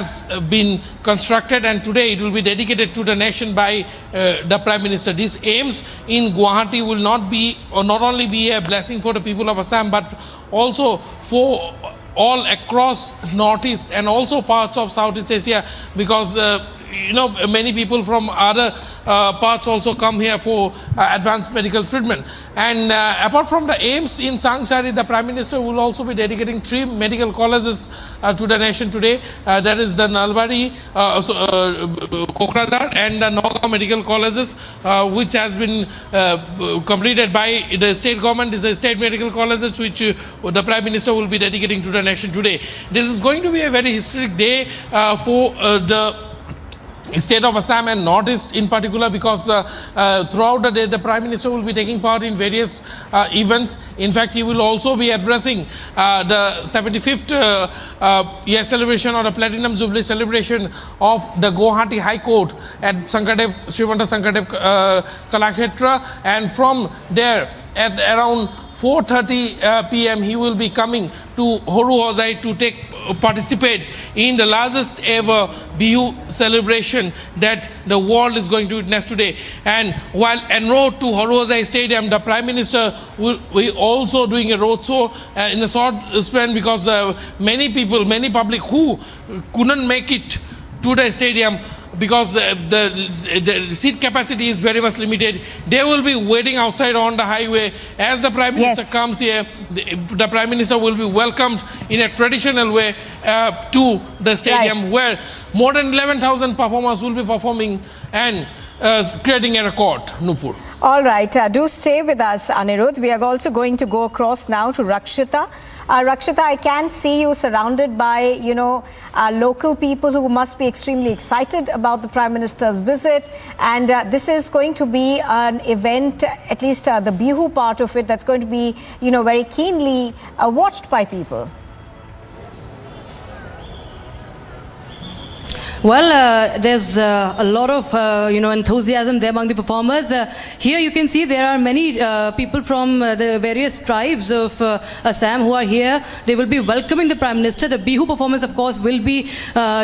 has been constructed, and today it will be dedicated to the nation by the Prime Minister. These aims in Guwahati will not only be a blessing for the people of Assam, but also for all across Northeast and also parts of Southeast Asia, because many people from other parts also come here for advanced medical treatment. And apart from the aims in Sangsari, the Prime Minister will also be dedicating 3 medical colleges to the nation today. That is the Nalbari, Kokrazar and the Nagaon medical colleges, which has been completed by the state government. These are state medical colleges which the Prime Minister will be dedicating to the nation today. This is going to be a very historic day for the state of Assam and Northeast in particular, because throughout the day the Prime Minister will be taking part in various events. In fact, he will also be addressing the 75th year celebration or the Platinum Jubilee celebration of the Guwahati High Court at Himanta Biswa Kalakshetra, and from there at around 4:30 p.m. he will be coming to Guwahati to participate in the largest ever Bihu celebration that the world is going to witness today. And while en route to Guwahati Stadium, the Prime Minister will be also doing a roadshow in a short span, because many public who couldn't make it to the stadium because the seat capacity is very much limited, they will be waiting outside on the highway. As the Prime Minister comes here, the Prime Minister will be welcomed in a traditional way to the stadium, where more than 11,000 performers will be performing and creating a record. Nupur. All right, do stay with us, Anirudh. We are also going to go across now to Rakshita. Rakshita, I can see you surrounded by, local people who must be extremely excited about the Prime Minister's visit. And this is going to be an event, at least the Bihu part of it, that's going to be, very keenly watched by people. Well, there's a lot of, enthusiasm there among the performers. Here you can see there are many people from the various tribes of Assam who are here. They will be welcoming the Prime Minister. The Bihu performance, of course, will be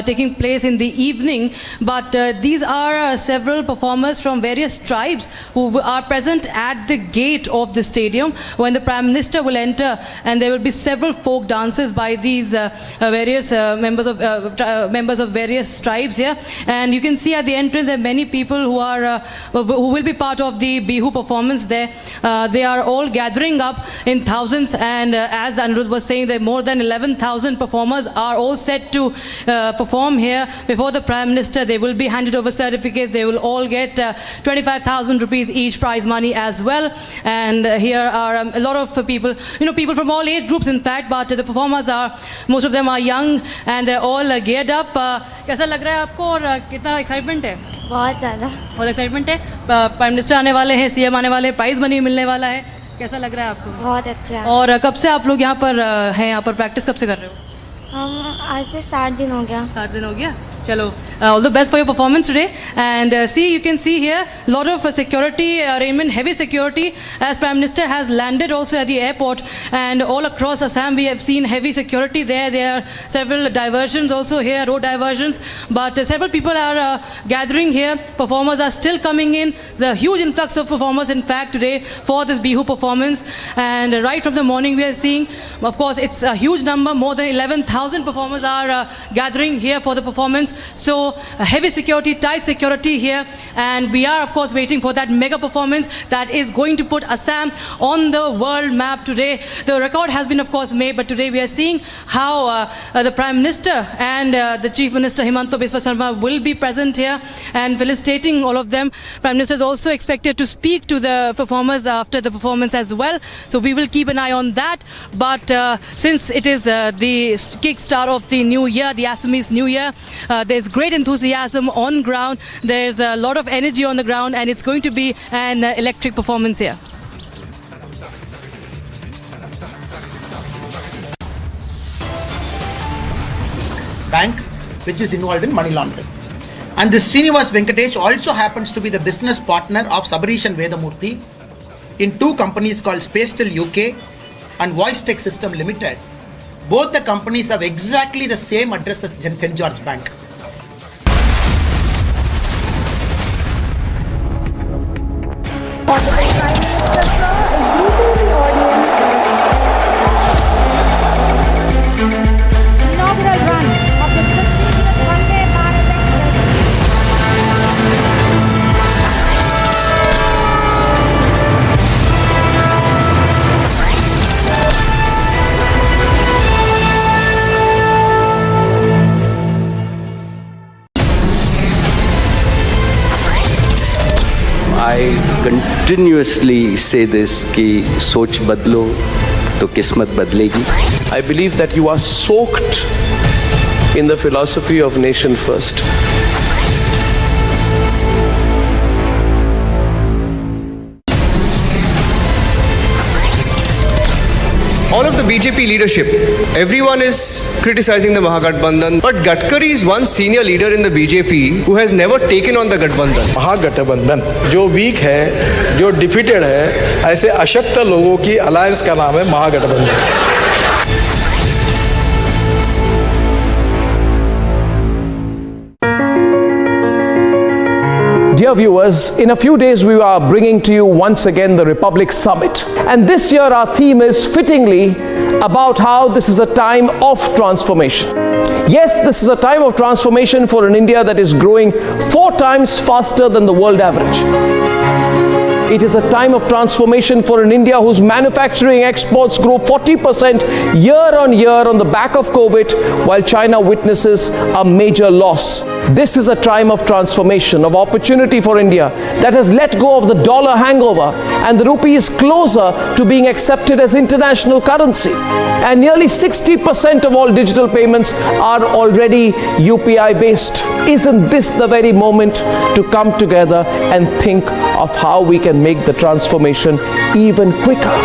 taking place in the evening. But these are several performers from various tribes who are present at the gate of the stadium when the Prime Minister will enter. And there will be several folk dances by these various members of various tribes here, and you can see at the entrance there are many people who will be part of the Bihu performance there. They are all gathering up in thousands, and as Anirudh was saying, there are more than 11,000 performers are all set to perform here before the Prime Minister. They will be handed over certificates. They will all get 25,000 rupees each prize money as well. And here are a lot of people, people from all age groups in fact, but the performers most of them are young, and they're all geared up. कैसा लग रहा है आपको और कितना excitement है? बहुत excitement है. प्राइम मिनिस्टर आने वाले हैं, सीएम आने वाले हैं, प्राइज मनी मिलने वाला है. कैसा लग रहा है आपको? बहुत अच्छा. और कब से आप लोग यहाँ पर हैं? यहाँ पर प्रैक्टिस कब से कर रहे हो? हम आज से 7 दिन हो गया. 7 दिन हो गया. Chalo. All the best for your performance today. And you can see here a lot of security arrangement, heavy security, as Prime Minister has landed also at the airport. And all across Assam we have seen heavy security there. There are several diversions also here, road diversions. But several people are gathering here. Performers are still coming in. There's a huge influx of performers in fact today for this Bihu performance. And right from the morning we are seeing, of course, it's a huge number. More than 11,000 performers are gathering here for the performance. So heavy security, tight security here, and we are of course waiting for that mega performance that is going to put Assam on the world map today. The record has been of course made, but today we are seeing how the Prime Minister and the Chief Minister Himanta Biswa Sarma will be present here and felicitating all of them. Prime Minister is also expected to speak to the performers after the performance as well, so we will keep an eye on that. But since it is the kickstart of the new year, the Assamese New Year, there's great enthusiasm on ground. There's a lot of energy on the ground, and it's going to be an electric performance here. Bank, which is involved in money laundering. And this Srinivas Venkatesh also happens to be the business partner of Sabarish and Vedamurthy in 2 companies called Spacedel UK and Voice Tech System Limited, Both the companies have exactly the same address as St. George Bank. Inaugural run of this prestigious Vande Bharat Express. I continuously say this कि सोच बदलो तो किस्मत बदलेगी. I believe that you are soaked in the philosophy of nation first. All of the BJP leadership, everyone is criticizing the Mahagathbandhan, but Gadkari is one senior leader in the BJP who has never taken on the Gathbandhan. महागठबंधन जो week है, जो defeated है, ऐसे अशक्त लोगों की alliance का नाम है महागठबंधन. Dear viewers, in a few days we are bringing to you once again the Republic Summit. And this year our theme is fittingly about how this is a time of transformation. Yes, this is a time of transformation for an India that is growing 4 times faster than the world average. It is a time of transformation for an India whose manufacturing exports grow 40% year on year on the back of COVID, while China witnesses a major loss. This is a time of transformation, of opportunity for India that has let go of the dollar hangover, and the rupee is closer to being accepted as international currency. And nearly 60% of all digital payments are already UPI based. Isn't this the very moment to come together and think of how we can make the transformation even quicker?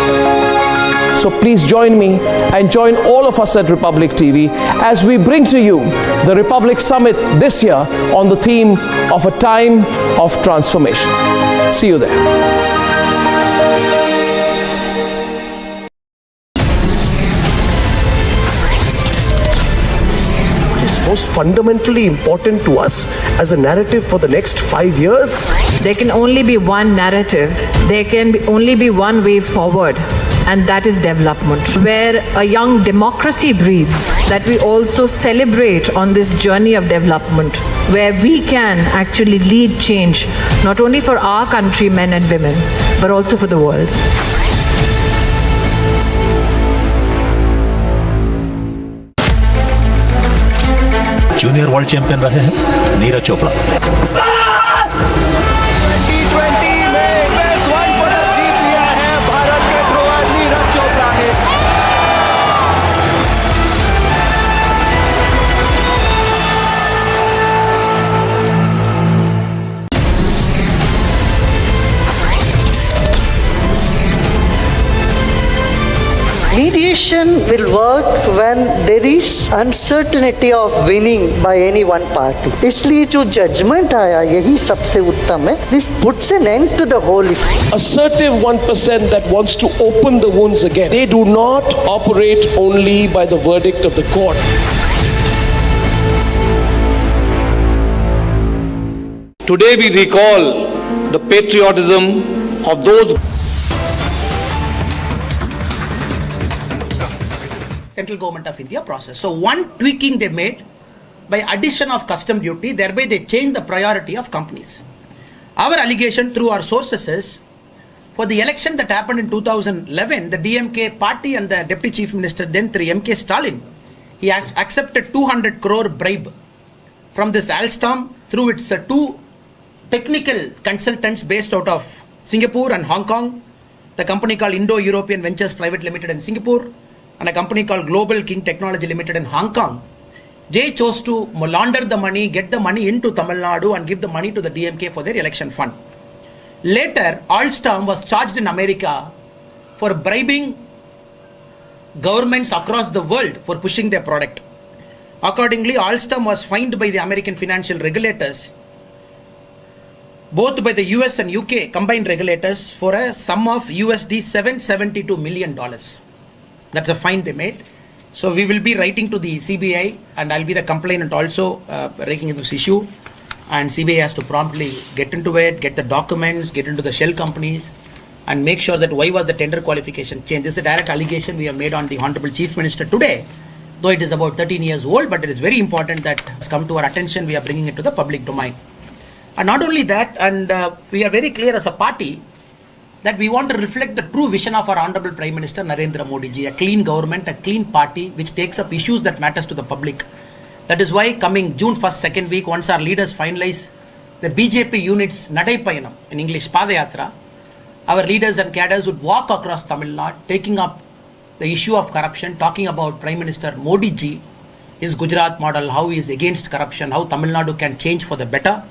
So please join me and join all of us at Republic TV as we bring to you the Republic Summit this year on the theme of a time of transformation. See you there. Most fundamentally important to us as a narrative for the next 5 years? There can only be one narrative. There can only be one way forward, and that is development. Where a young democracy breathes, that we also celebrate on this journey of development, where we can actually lead change, not only for our country, men and women, but also for the world. Junior world champion रहे हैं Neeraj Chopra. Mediation will work when there is uncertainty of winning by any one party. इसलिए जो judgment आया यही सबसे उत्तम है. This puts an end to the whole issue. Assertive 1% that wants to open the wounds again. They do not operate only by the verdict of the court. Today we recall the patriotism of those Central government of India process. So one tweaking they made by addition of custom duty, thereby they changed the priority of companies. Our allegation through our sources is, for the election that happened in 2011, the DMK party and the Deputy Chief Minister then M.K. Stalin, he accepted 200 crore bribe from this Alstom through its 2 technical consultants based out of Singapore and Hong Kong, the company called Indo-European Ventures Private Limited in Singapore, and a company called Global King Technology Limited in Hong Kong. They chose to launder the money, get the money into Tamil Nadu and give the money to the DMK for their election fund. Later, Alstom was charged in America for bribing governments across the world for pushing their product. Accordingly, Alstom was fined by the American financial regulators, both by the US and UK combined regulators, for a sum of USD $772 million. That's a fine they made. So we will be writing to the CBI, and I'll be the complainant also raising this issue. And CBI has to promptly get into it, get the documents, get into the shell companies, and make sure that why was the tender qualification changed. This is a direct allegation we have made on the Honorable Chief Minister today, though it is about 13 years old, but it is very important that has come to our attention. We are bringing it to the public domain. And not only that, and we are very clear as a party that we want to reflect the true vision of our Honorable Prime Minister Narendra Modi ji, a clean government, a clean party which takes up issues that matters to the public. That is why coming June 1st, second week, once our leaders finalize the BJP unit's Nadai Payanam, in English Padayatra, our leaders and cadres would walk across Tamil Nadu, taking up the issue of corruption, talking about Prime Minister Modi ji, his Gujarat model, how he is against corruption, how Tamil Nadu can change for the better.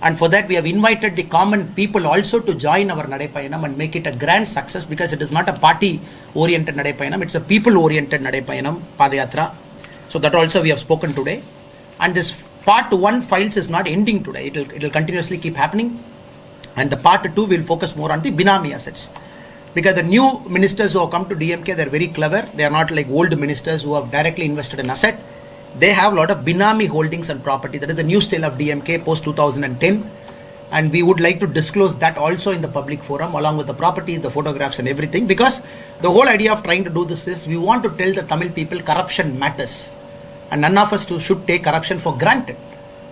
And for that, we have invited the common people also to join our Nadai Payanam and make it a grand success, because it is not a party-oriented Nadai Payanam, it's a people-oriented Nadai Payanam, Padayatra. So that also we have spoken today. And this part 1 files is not ending today. It will continuously keep happening. And the part 2 will focus more on the Binami assets. Because the new ministers who have come to DMK, they are very clever. They are not like old ministers who have directly invested in asset. They have a lot of Binami holdings and property. That is the new style of DMK post 2010. And we would like to disclose that also in the public forum, along with the property, the photographs and everything. Because the whole idea of trying to do this is we want to tell the Tamil people corruption matters. And none of us should take corruption for granted.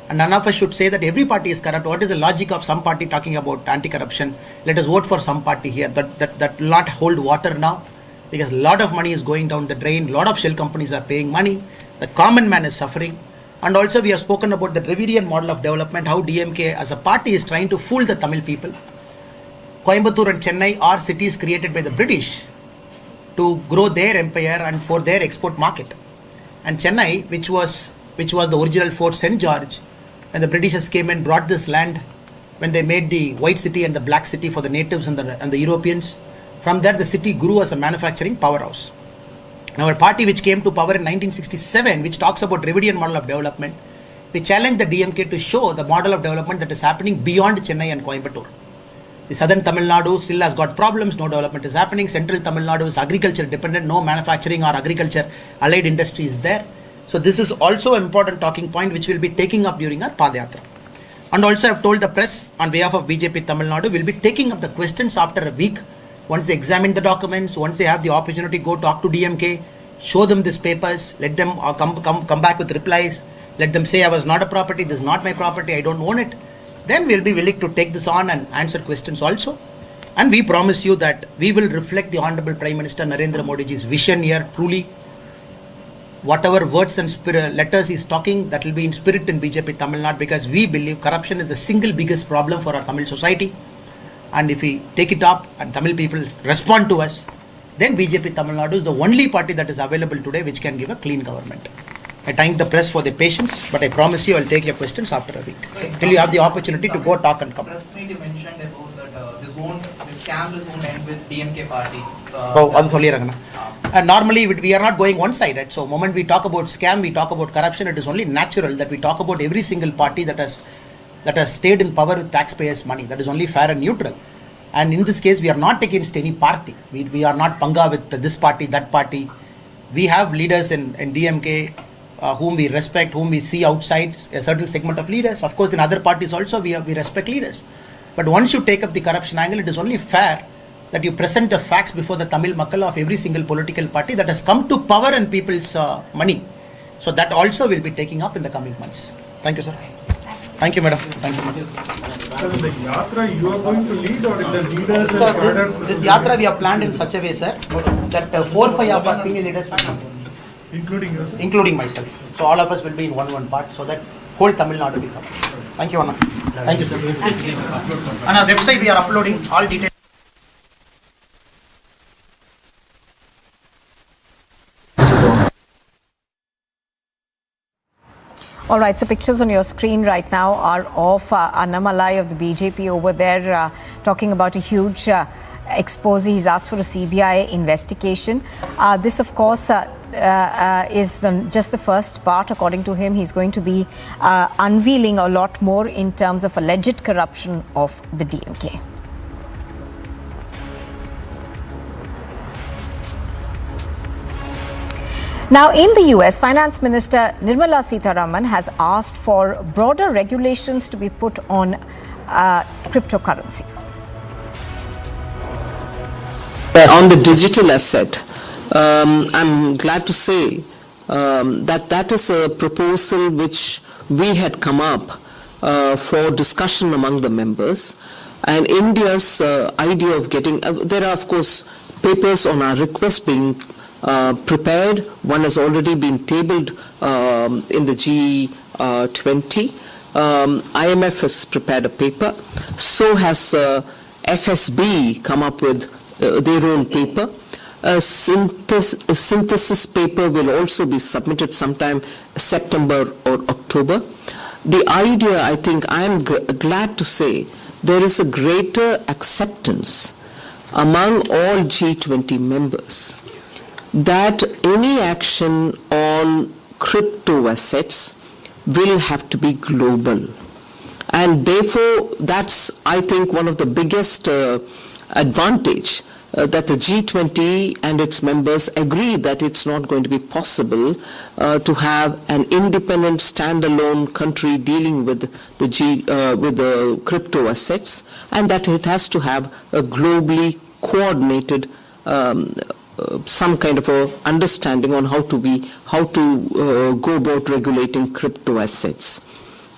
And none of us should say that every party is corrupt. What is the logic of some party talking about anti-corruption? Let us vote for some party here. That will not hold water now, because a lot of money is going down the drain. A lot of shell companies are paying money. The common man is suffering. And also we have spoken about the Dravidian model of development, how DMK as a party is trying to fool the Tamil people. Coimbatore and Chennai are cities created by the British to grow their empire and for their export market. And Chennai, which was the original Fort St. George, when the Britishers came and brought this land, when they made the white city and the black city for the natives and the Europeans, from there the city grew as a manufacturing powerhouse. Now, our party which came to power in 1967, which talks about Dravidian model of development, we challenged the DMK to show the model of development that is happening beyond Chennai and Coimbatore. The southern Tamil Nadu still has got problems, no development is happening. Central Tamil Nadu is agriculture dependent, no manufacturing or agriculture allied industry is there. So this is also an important talking point which we'll be taking up during our Padayatra. And also I have told the press on behalf of BJP Tamil Nadu, we'll be taking up the questions after a week. Once they examine the documents, once they have the opportunity, go talk to DMK, show them these papers, let them come back with replies, let them say I was not a property, this is not my property, I don't own it. Then we'll be willing to take this on and answer questions also. And we promise you that we will reflect the Honorable Prime Minister Narendra Modi ji's vision here truly. Whatever words and letters he's talking, that will be in spirit in BJP Tamil Nadu, because we believe corruption is the single biggest problem for our Tamil society. And if we take it up and Tamil people respond to us, then BJP Tamil Nadu is the only party that is available today which can give a clean government. I thank the press for their patience, but I promise you I'll take your questions after a week. Till you have the opportunity to go talk and come. Press meet you mentioned about that this scam won't end with DMK party. And normally we are not going one-sided. So moment we talk about scam, we talk about corruption, it is only natural that we talk about every single party that has stayed in power with taxpayers' money. That is only fair and neutral. And in this case, we are not against any party. We are not panga with this party, that party. We have leaders in DMK whom we respect, whom we see outside, a certain segment of leaders. Of course, in other parties also, we respect leaders. But once you take up the corruption angle, it is only fair that you present the facts before the Tamil Makkal of every single political party that has come to power and people's money. So that also will be taking up in the coming months. Thank you, sir. Thank you, madam. Thank you, madam. So the Yatra you are going to lead, or the leaders and cadres? This Yatra we have planned in such a way, sir, that 4 or 5 of our senior leaders will come. Including yourself? Including myself. So all of us will be in one part, so that whole Tamil Nadu will come. Thank you, Anna. Thank you, sir. On our website we are uploading all details. All right, so pictures on your screen right now are of Annamalai of the BJP over there talking about a huge expose. He's asked for a CBI investigation. This, of course, is just the first part. According to him, he's going to be unveiling a lot more in terms of alleged corruption of the DMK. Now, in the US, Finance Minister Nirmala Sitharaman has asked for broader regulations to be put on cryptocurrency. On the digital asset, I'm glad to say that is a proposal which we had come up for discussion among the members. And India's idea of getting, there are of course papers on our request being prepared. One has already been tabled in the G20. IMF has prepared a paper. So has FSB come up with their own paper. A synthesis paper will also be submitted sometime September or October. The idea, I think, I am glad to say, there is a greater acceptance among all G20 members that any action on crypto assets will have to be global. And therefore, that's, I think, one of the biggest advantage that the G20 and its members agree that it's not going to be possible to have an independent standalone country dealing with the crypto assets, and that it has to have a globally coordinated some kind of a understanding on how to go about regulating crypto assets.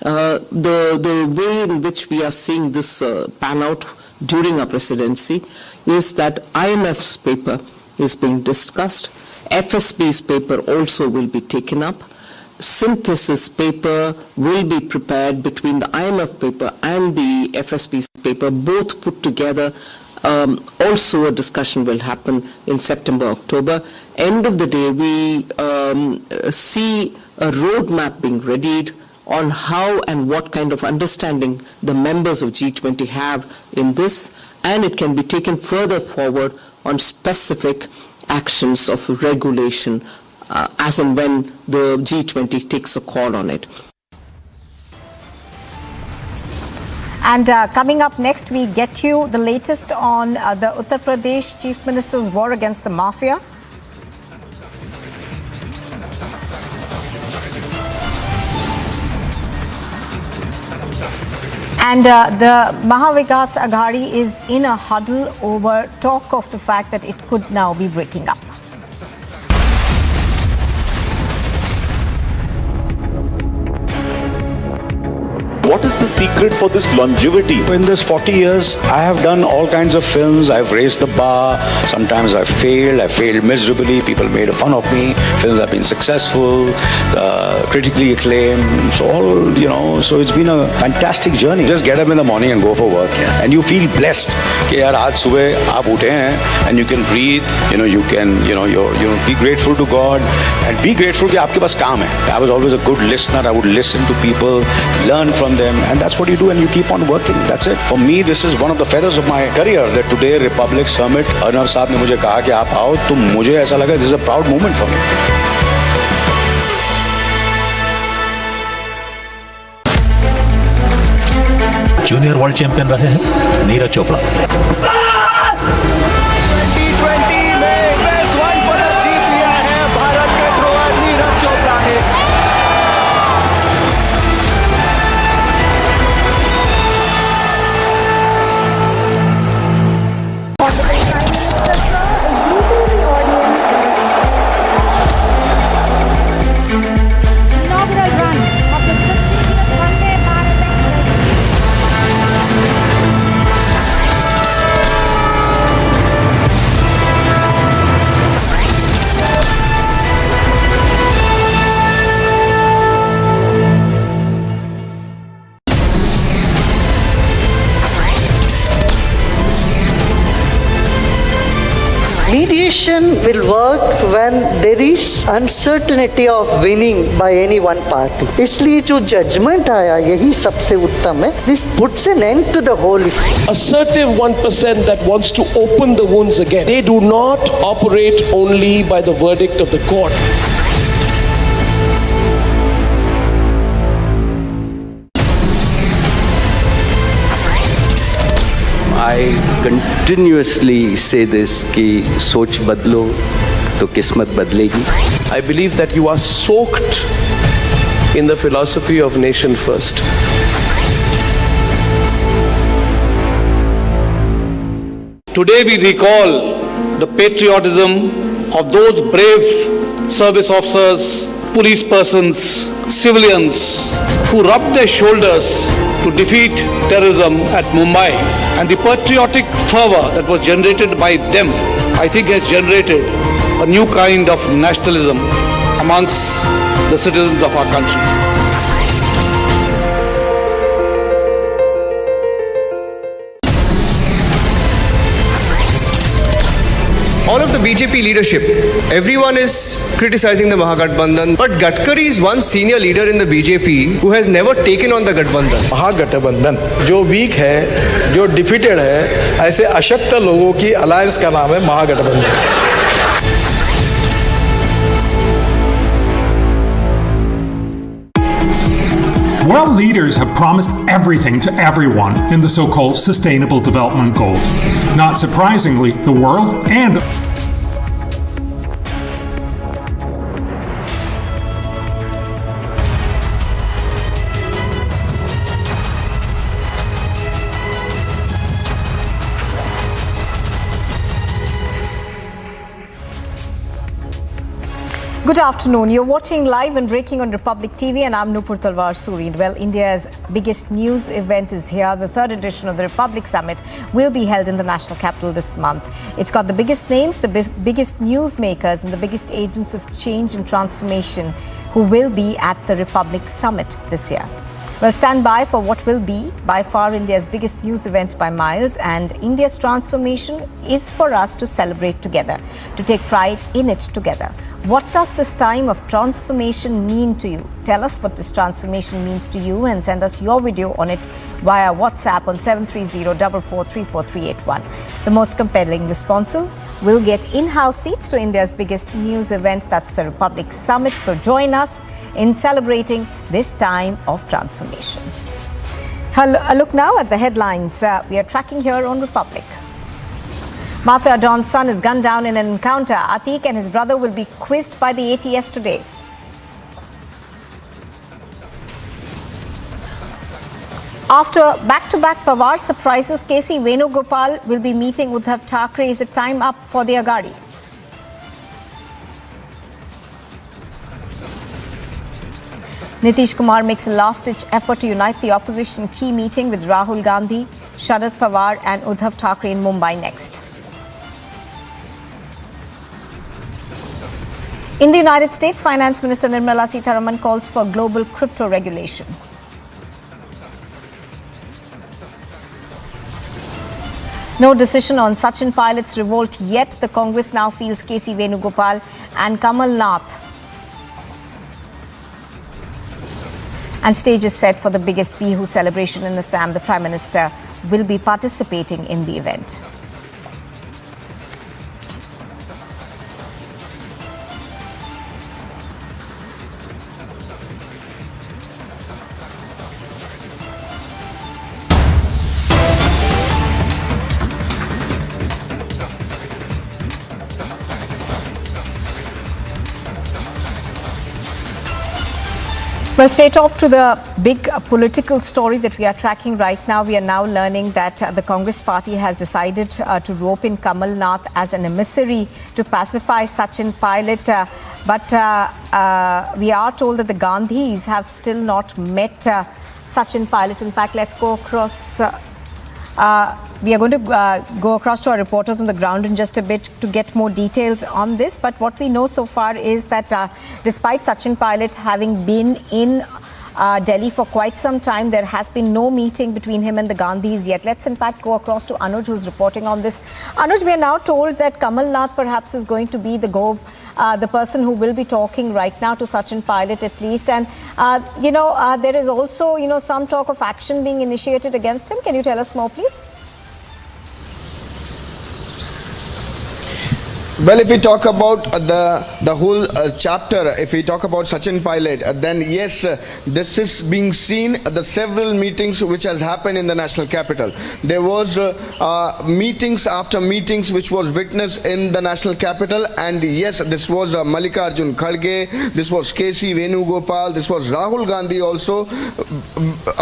The way in which we are seeing this pan out during our presidency is that IMF's paper is being discussed, FSB's paper also will be taken up, synthesis paper will be prepared between the IMF paper and the FSB's paper, both put together. Also a discussion will happen in September, October. End of the day, we see a roadmap being readied on how and what kind of understanding the members of G20 have in this, and it can be taken further forward on specific actions of regulation as and when the G20 takes a call on it. And coming up next, we get you the latest on the Uttar Pradesh Chief Minister's war against the mafia. And the Mahavikas Aghadi is in a huddle over talk of the fact that it could now be breaking up. What is the secret for this longevity? In this 40 years, I have done all kinds of films. I've raised the bar. Sometimes I've failed. I failed miserably. People made fun of me. Films have been successful, critically acclaimed. So it's been a fantastic journey. Just get up in the morning and go for work. And you feel blessed. कि यार आज सुबह आप उठे हैं and you can breathe. You can be grateful to God and be grateful कि आपके पास काम है. I was always a good listener. I would listen to people, learn from them, and that's what you do, and you keep on working. That's it. For me, this is one of the feathers of my career that today Republic Summit, Arnav साहब ने मुझे कहा कि आप आओ, तो मुझे ऐसा लगा this is a proud moment for me. Junior world champion रहे हैं Neeraj Chopra. Inaugural run of this prestigious Vande Bharat Mediation will work when there is uncertainty of winning by any one party. इसलिए जो judgment आया यही सबसे उत्तम है. This puts an end to the whole issue. Assertive 1% that wants to open the wounds again. They do not operate only by the verdict of the court. I continuously say this कि सोच बदलो तो किस्मत बदलेगी. I believe that you are soaked in the philosophy of nation first. Today we recall the patriotism of those brave service officers, police persons, civilians who rubbed their shoulders to defeat terrorism at Mumbai, and the patriotic fervor that was generated by them, I think, has generated a new kind of nationalism amongst the citizens of our country. All of the BJP leadership, everyone is criticizing the Mahagathbandhan, but Gadkari is one senior leader in the BJP who has never taken on the Gathbandhan. महागठबंधन जो week है, जो defeated है, ऐसे अशक्त लोगों की alliance का नाम है महागठबंधन. World leaders have promised everything to everyone in the so-called Sustainable Development Goals. Not surprisingly, the world and Good afternoon. You're watching live and breaking on Republic TV, and I'm Nupur Talwar Suri. Well, India's biggest news event is here. The third edition of the Republic Summit will be held in the national capital this month. It's got the biggest names, the biggest newsmakers, and the biggest agents of change and transformation who will be at the Republic Summit this year. Well, stand by for what will be by far India's biggest news event by miles, and India's transformation is for us to celebrate together, to take pride in it together. What does this time of transformation mean to you? Tell us what this transformation means to you and send us your video on it via WhatsApp on 730-4434-381. The most compelling responsive will get in-house seats to India's biggest news event, that's the Republic Summit. So join us in celebrating this time of transformation. A look now at the headlines we are tracking here on Republic. Mafia Don's son is gunned down in an encounter. Atiq and his brother will be quizzed by the ATS today. After back-to-back Pawar surprises, KC Venugopal will be meeting Uddhav Thackeray. Is it time up for the Agadi? Nitish Kumar makes a last-ditch effort to unite the opposition. Key meeting with Rahul Gandhi, Sharad Pawar and Uddhav Thackeray in Mumbai next. In the United States, Finance Minister Nirmala Sitharaman calls for global crypto regulation. No decision on Sachin Pilot's revolt yet. The Congress now feels KC Venugopal and Kamal Nath. And stage is set for the biggest Bihu celebration in Assam. The Prime Minister will be participating in the event. Well, straight off to the big political story that we are tracking right now. We are now learning that the Congress party has decided to rope in Kamal Nath as an emissary to pacify Sachin Pilot. But we are told that the Gandhis have still not met Sachin Pilot. In fact, let's go across. We are going to go across to our reporters on the ground in just a bit to get more details on this. But what we know so far is that despite Sachin Pilot having been in Delhi for quite some time, there has been no meeting between him and the Gandhis yet. Let's in fact go across to Anuj, who's reporting on this. Anuj, we are now told that Kamal Nath perhaps is going to be the person who will be talking right now to Sachin Pilot at least. And, there is also, some talk of action being initiated against him. Can you tell us more, please? Well, if we talk about the whole chapter, if we talk about Sachin Pilot, then yes, this is being seen the several meetings which has happened in the national capital. There was meetings after meetings which was witnessed in the national capital, and yes, this was Mallikarjun Kharge, this was KC Venugopal, this was Rahul Gandhi also,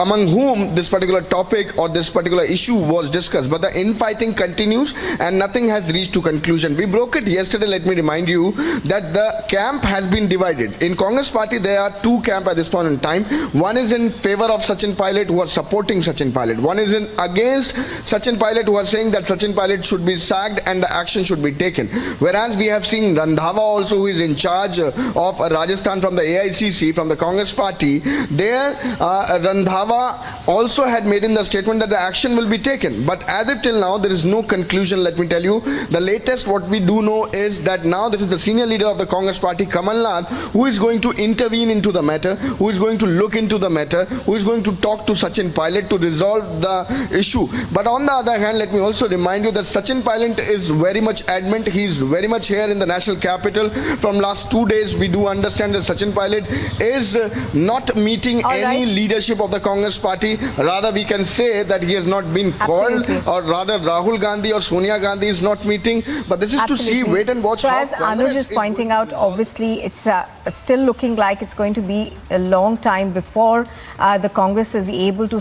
among whom this particular topic or this particular issue was discussed. But the infighting continues and nothing has reached to conclusion. We broke it yesterday. Let me remind you that the camp has been divided. In Congress party, there are two camps at this point in time. One is in favor of Sachin Pilot, who are supporting Sachin Pilot. One is against Sachin Pilot, who are saying that Sachin Pilot should be sacked and the action should be taken. Whereas we have seen Randhawa also, who is in charge of Rajasthan from the AICC, from the Congress party. There, Randhawa also had made in the statement that the action will be taken. But as of till now, there is no conclusion, let me tell you. The latest what we do know is that now this is the senior leader of the Congress party, Kamal Nath, who is going to intervene into the matter, who is going to look into the matter, who is going to talk to Sachin Pilot to resolve the issue. But on the other hand, let me also remind you that Sachin Pilot is very much adamant. He is very much here in the national capital. From last 2 days, we do understand that Sachin Pilot is not meeting any leadership of the Congress party. Rather, we can say that he has not been called, or rather Rahul Gandhi or Sonia Gandhi is not meeting. But this is to see, wait and watch. So as Anuj is pointing out, obviously it's still looking like it's going to be a long time before the Congress is able to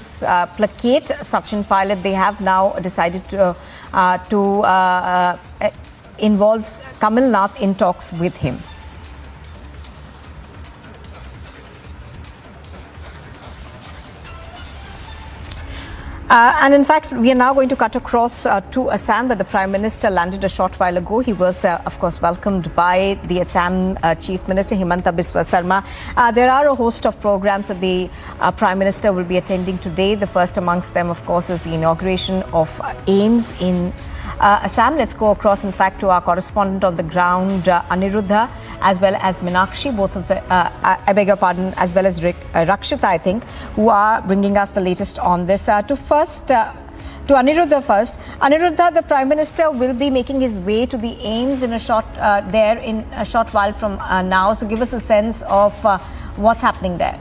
placate Sachin Pilot. They have now decided to involve Kamal Nath in talks with him. And in fact, we are now going to cut across to Assam, where the Prime Minister landed a short while ago. He was, of course, welcomed by the Assam Chief Minister, Himanta Biswa Sarma. There are a host of programs that the Prime Minister will be attending today. The first amongst them, of course, is the inauguration of AIMS in Assam. Let's go across, in fact, to our correspondent on the ground, Aniruddha, as well as Meenakshi, both of the, I beg your pardon, as well as Rakshita, I think, who are bringing us the latest on this. To Aniruddha first. Aniruddha, the Prime Minister will be making his way to the AIMS in a short while from now. So give us a sense of what's happening there.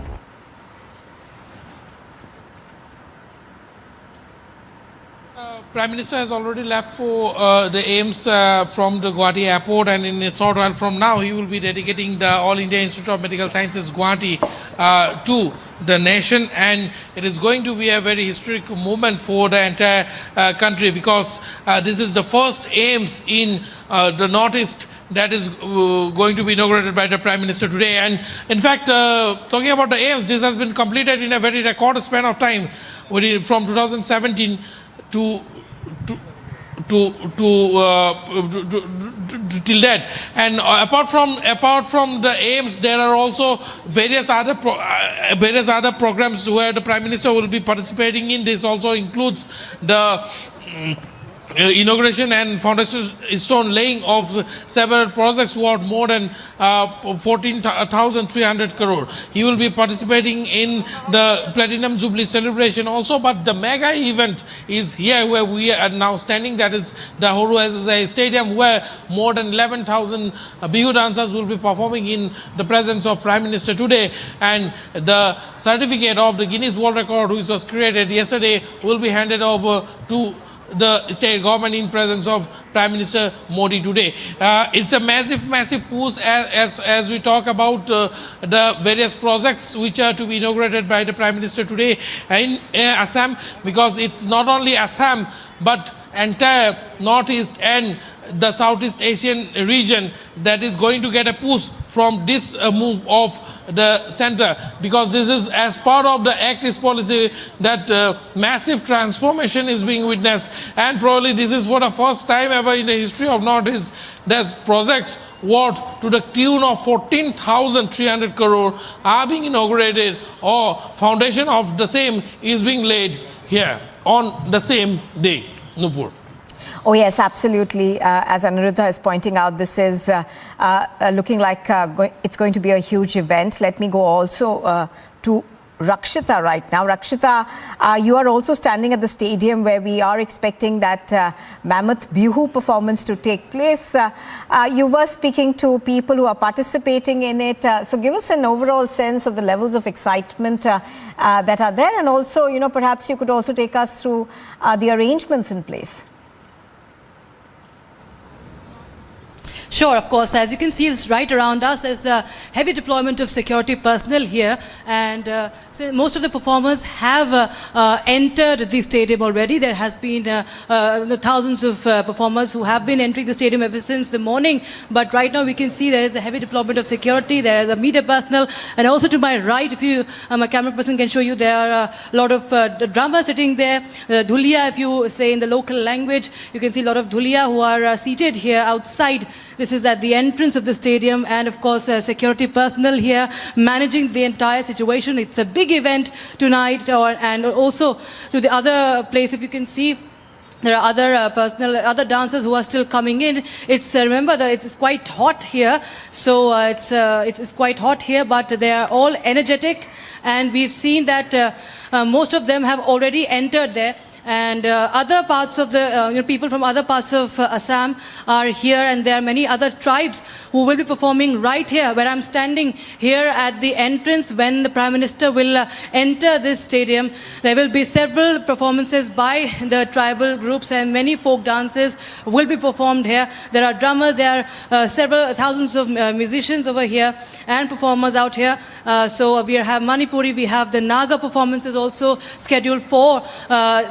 Prime Minister has already left for the AIMS from the Guwahati airport, and in a short while from now he will be dedicating the All India Institute of Medical Sciences Guwahati to the nation, and it is going to be a very historic moment for the entire country, because this is the first AIMS in the Northeast that is going to be inaugurated by the Prime Minister today. And in fact, talking about the AIMS, this has been completed in a very record span of time, from 2017 till that. And apart from the AIMS, there are also various other programs where the Prime Minister will be participating in. This also includes the inauguration and foundation stone laying of several projects worth more than 14,300 crore. He will be participating in the Platinum Jubilee celebration also, but the mega event is here where we are now standing, that is the Horu Stadium, where more than 11,000 Bihu dancers will be performing in the presence of Prime Minister today, and the certificate of the Guinness World Record, which was created yesterday, will be handed over to the state government in presence of Prime Minister Modi today. It's a massive push as we talk about the various projects which are to be inaugurated by the Prime Minister today in Assam, because it's not only Assam but entire Northeast and the Southeast Asian region that is going to get a push from this move of the center, because this is as part of the Act East policy that massive transformation is being witnessed, and probably this is for the first time ever in the history of Northeast that projects worth to the tune of 14,300 crore are being inaugurated, or foundation of the same is being laid here on the same day. Nupur. Oh yes, absolutely. As Aniruddha is pointing out, this is looking like it's going to be a huge event. Let me go also to Rakshita right now. Rakshita, you are also standing at the stadium where we are expecting that mammoth Bihu performance to take place. You were speaking to people who are participating in it. So give us an overall sense of the levels of excitement that are there, and also, perhaps you could also take us through the arrangements in place. Sure, of course. As you can see, it's right around us. There's a heavy deployment of security personnel here, and so most of the performers have entered the stadium already. There has been thousands of performers who have been entering the stadium ever since the morning. But right now, we can see there is a heavy deployment of security. There is a media personnel, and also to my right, if you, my camera person can show you, there are a lot of drummers sitting there. Dhulia, if you say in the local language, you can see a lot of dhulia who are seated here outside. This is at the entrance of the stadium, and of course security personnel here managing the entire situation. It's a big event tonight, and also to the other place, if you can see, there are other dancers who are still coming in. It's remember that it's quite hot here, so it's quite hot here, but they are all energetic, and we've seen that most of them have already entered there. And other parts of the people from other parts of Assam are here, and there are many other tribes who will be performing right here where I'm standing here at the entrance. When the Prime Minister will enter this stadium, there will be several performances by the tribal groups, and many folk dances will be performed here. There are drummers, there are several thousands of musicians over here and performers out here. So we have Manipuri, we have the Naga performances also scheduled for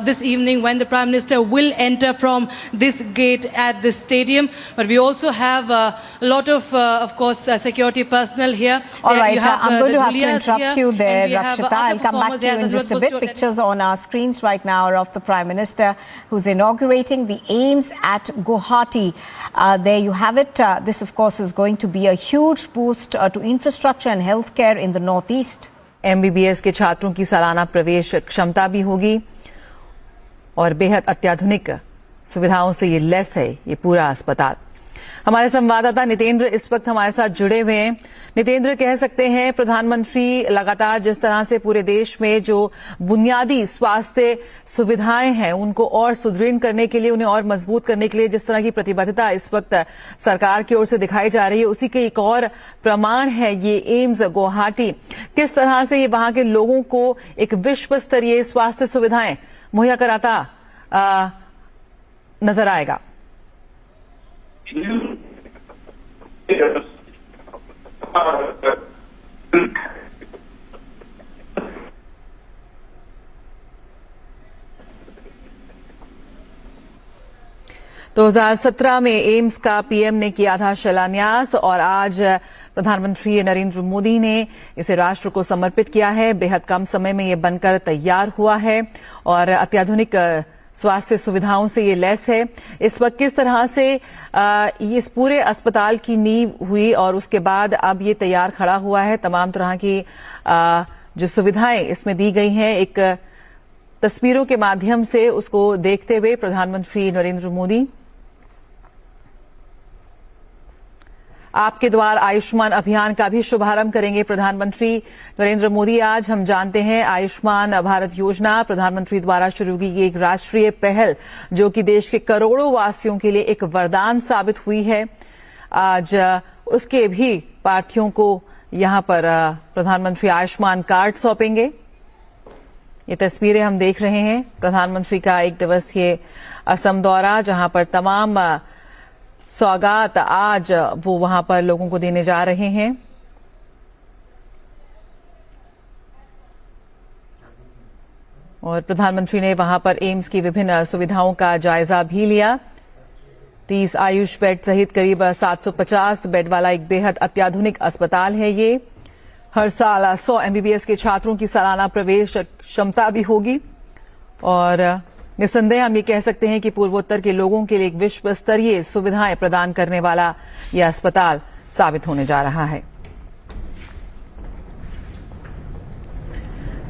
this evening when the Prime Minister will enter from this gate at the stadium. But we also have a lot of course, security personnel here. All right, I'm going to have to interrupt you there, Rakshita. I'll come back to you in just a bit. Pictures on our screens right now are of the Prime Minister who's inaugurating the AIIMS at Guwahati. There you have it. This, of course, is going to be a huge boost to infrastructure and healthcare in the northeast. MBBS के छात्रों की सालाना प्रवेश क्षमता भी होगी और बेहद अत्याधुनिक सुविधाओं से ये लैस है ये पूरा अस्पताल। हमारे संवाददाता नितेंद्र इस वक्त हमारे साथ जुड़े हुए हैं। नितेंद्र, कह सकते हैं प्रधानमंत्री लगातार जिस तरह से पूरे देश में जो बुनियादी स्वास्थ्य सुविधाएं हैं उनको और सुदृढ़ करने के लिए, उन्हें और मजबूत करने के लिए जिस तरह की प्रतिबद्धता इस वक्त सरकार की ओर से दिखाई जा रही है, उसी के एक और प्रमाण है ये एम्स गुवाहाटी। किस तरह से ये वहां के लोगों को एक विश्व स्तरीय स्वास्थ्य सुविधाएं मुहैया कराता नजर आएगा? तो 2017 में एम्स का पीएम ने किया था शिलान्यास और आज प्रधानमंत्री नरेंद्र मोदी ने इसे राष्ट्र को समर्पित किया है। बेहद कम समय में ये बनकर तैयार हुआ है और अत्याधुनिक स्वास्थ्य सुविधाओं से ये लैस है। इस वक्त किस तरह से इस पूरे अस्पताल की नींव हुई और उसके बाद अब ये तैयार खड़ा हुआ है, तमाम तरह की जो सुविधाएं इसमें दी गई हैं, एक तस्वीरों के माध्यम से उसको देखते हुए प्रधानमंत्री नरेंद्र मोदी आपके द्वार आयुष्मान अभियान का भी शुभारंभ करेंगे। प्रधानमंत्री नरेंद्र मोदी आज, हम जानते हैं, आयुष्मान भारत योजना प्रधानमंत्री द्वारा शुरू की गई एक राष्ट्रीय पहल जो कि देश के करोड़ों वासियों के लिए एक वरदान साबित हुई है। आज उसके भी प्रार्थियों को यहां पर प्रधानमंत्री आयुष्मान कार्ड सौंपेंगे। ये तस्वीरें हम देख रहे हैं प्रधानमंत्री का एक दिवसीय असम दौरा, जहां पर तमाम सौगात आज वो वहां पर लोगों को देने जा रहे हैं। और प्रधानमंत्री ने वहां पर एम्स की विभिन्न सुविधाओं का जायजा भी लिया। 30 आयुष बेड सहित करीब 750 बेड वाला एक बेहद अत्याधुनिक अस्पताल है ये। हर साल 100 MBBS के छात्रों की सालाना प्रवेश क्षमता भी होगी और निसंदेह हम ये कह सकते हैं कि पूर्वोत्तर के लोगों के लिए एक विश्व स्तरीय सुविधाएं प्रदान करने वाला यह अस्पताल साबित होने जा रहा है।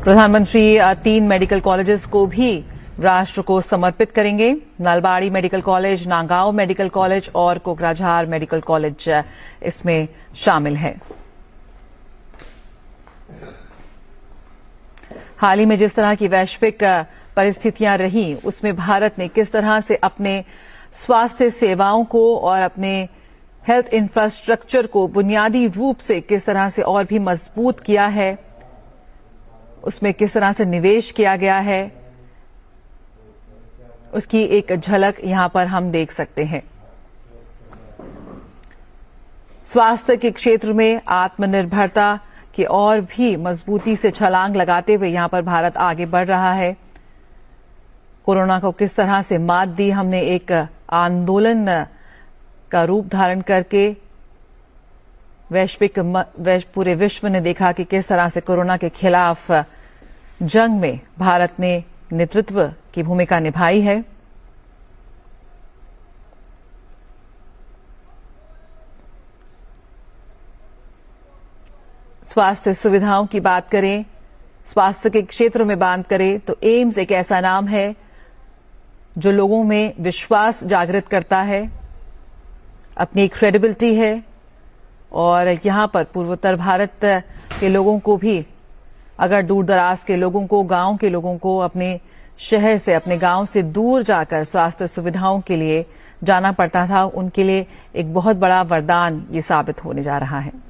प्रधानमंत्री 3 मेडिकल कॉलेजेस को भी राष्ट्र को समर्पित करेंगे। Nalbari medical college, Nagaon medical college और कोकराझार मेडिकल कॉलेज इसमें शामिल है। हाल ही में जिस तरह की वैश्विक परिस्थितियां रही, उसमें भारत ने किस तरह से अपने स्वास्थ्य सेवाओं को और अपने हेल्थ इंफ्रास्ट्रक्चर को बुनियादी रूप से किस तरह से और भी मजबूत किया है, उसमें किस तरह से निवेश किया गया है, उसकी एक झलक यहां पर हम देख सकते हैं। स्वास्थ्य के क्षेत्र में आत्मनिर्भरता की और भी मजबूती से छलांग लगाते हुए यहां पर भारत आगे बढ़ रहा है। कोरोना को किस तरह से मात दी हमने, एक आंदोलन का रूप धारण करके पूरे विश्व ने देखा कि किस तरह से कोरोना के खिलाफ जंग में भारत ने नेतृत्व की भूमिका निभाई है। स्वास्थ्य सुविधाओं की बात करें, स्वास्थ्य के क्षेत्र में बात करें तो एम्स एक ऐसा नाम है जो लोगों में विश्वास जागृत करता है, अपनी क्रेडिबिलिटी है और यहां पर पूर्वोत्तर भारत के लोगों को भी, अगर दूर दराज के लोगों को, गांव के लोगों को अपने शहर से, अपने गांव से दूर जाकर स्वास्थ्य सुविधाओं के लिए जाना पड़ता था, उनके लिए एक बहुत बड़ा वरदान ये साबित होने जा रहा है।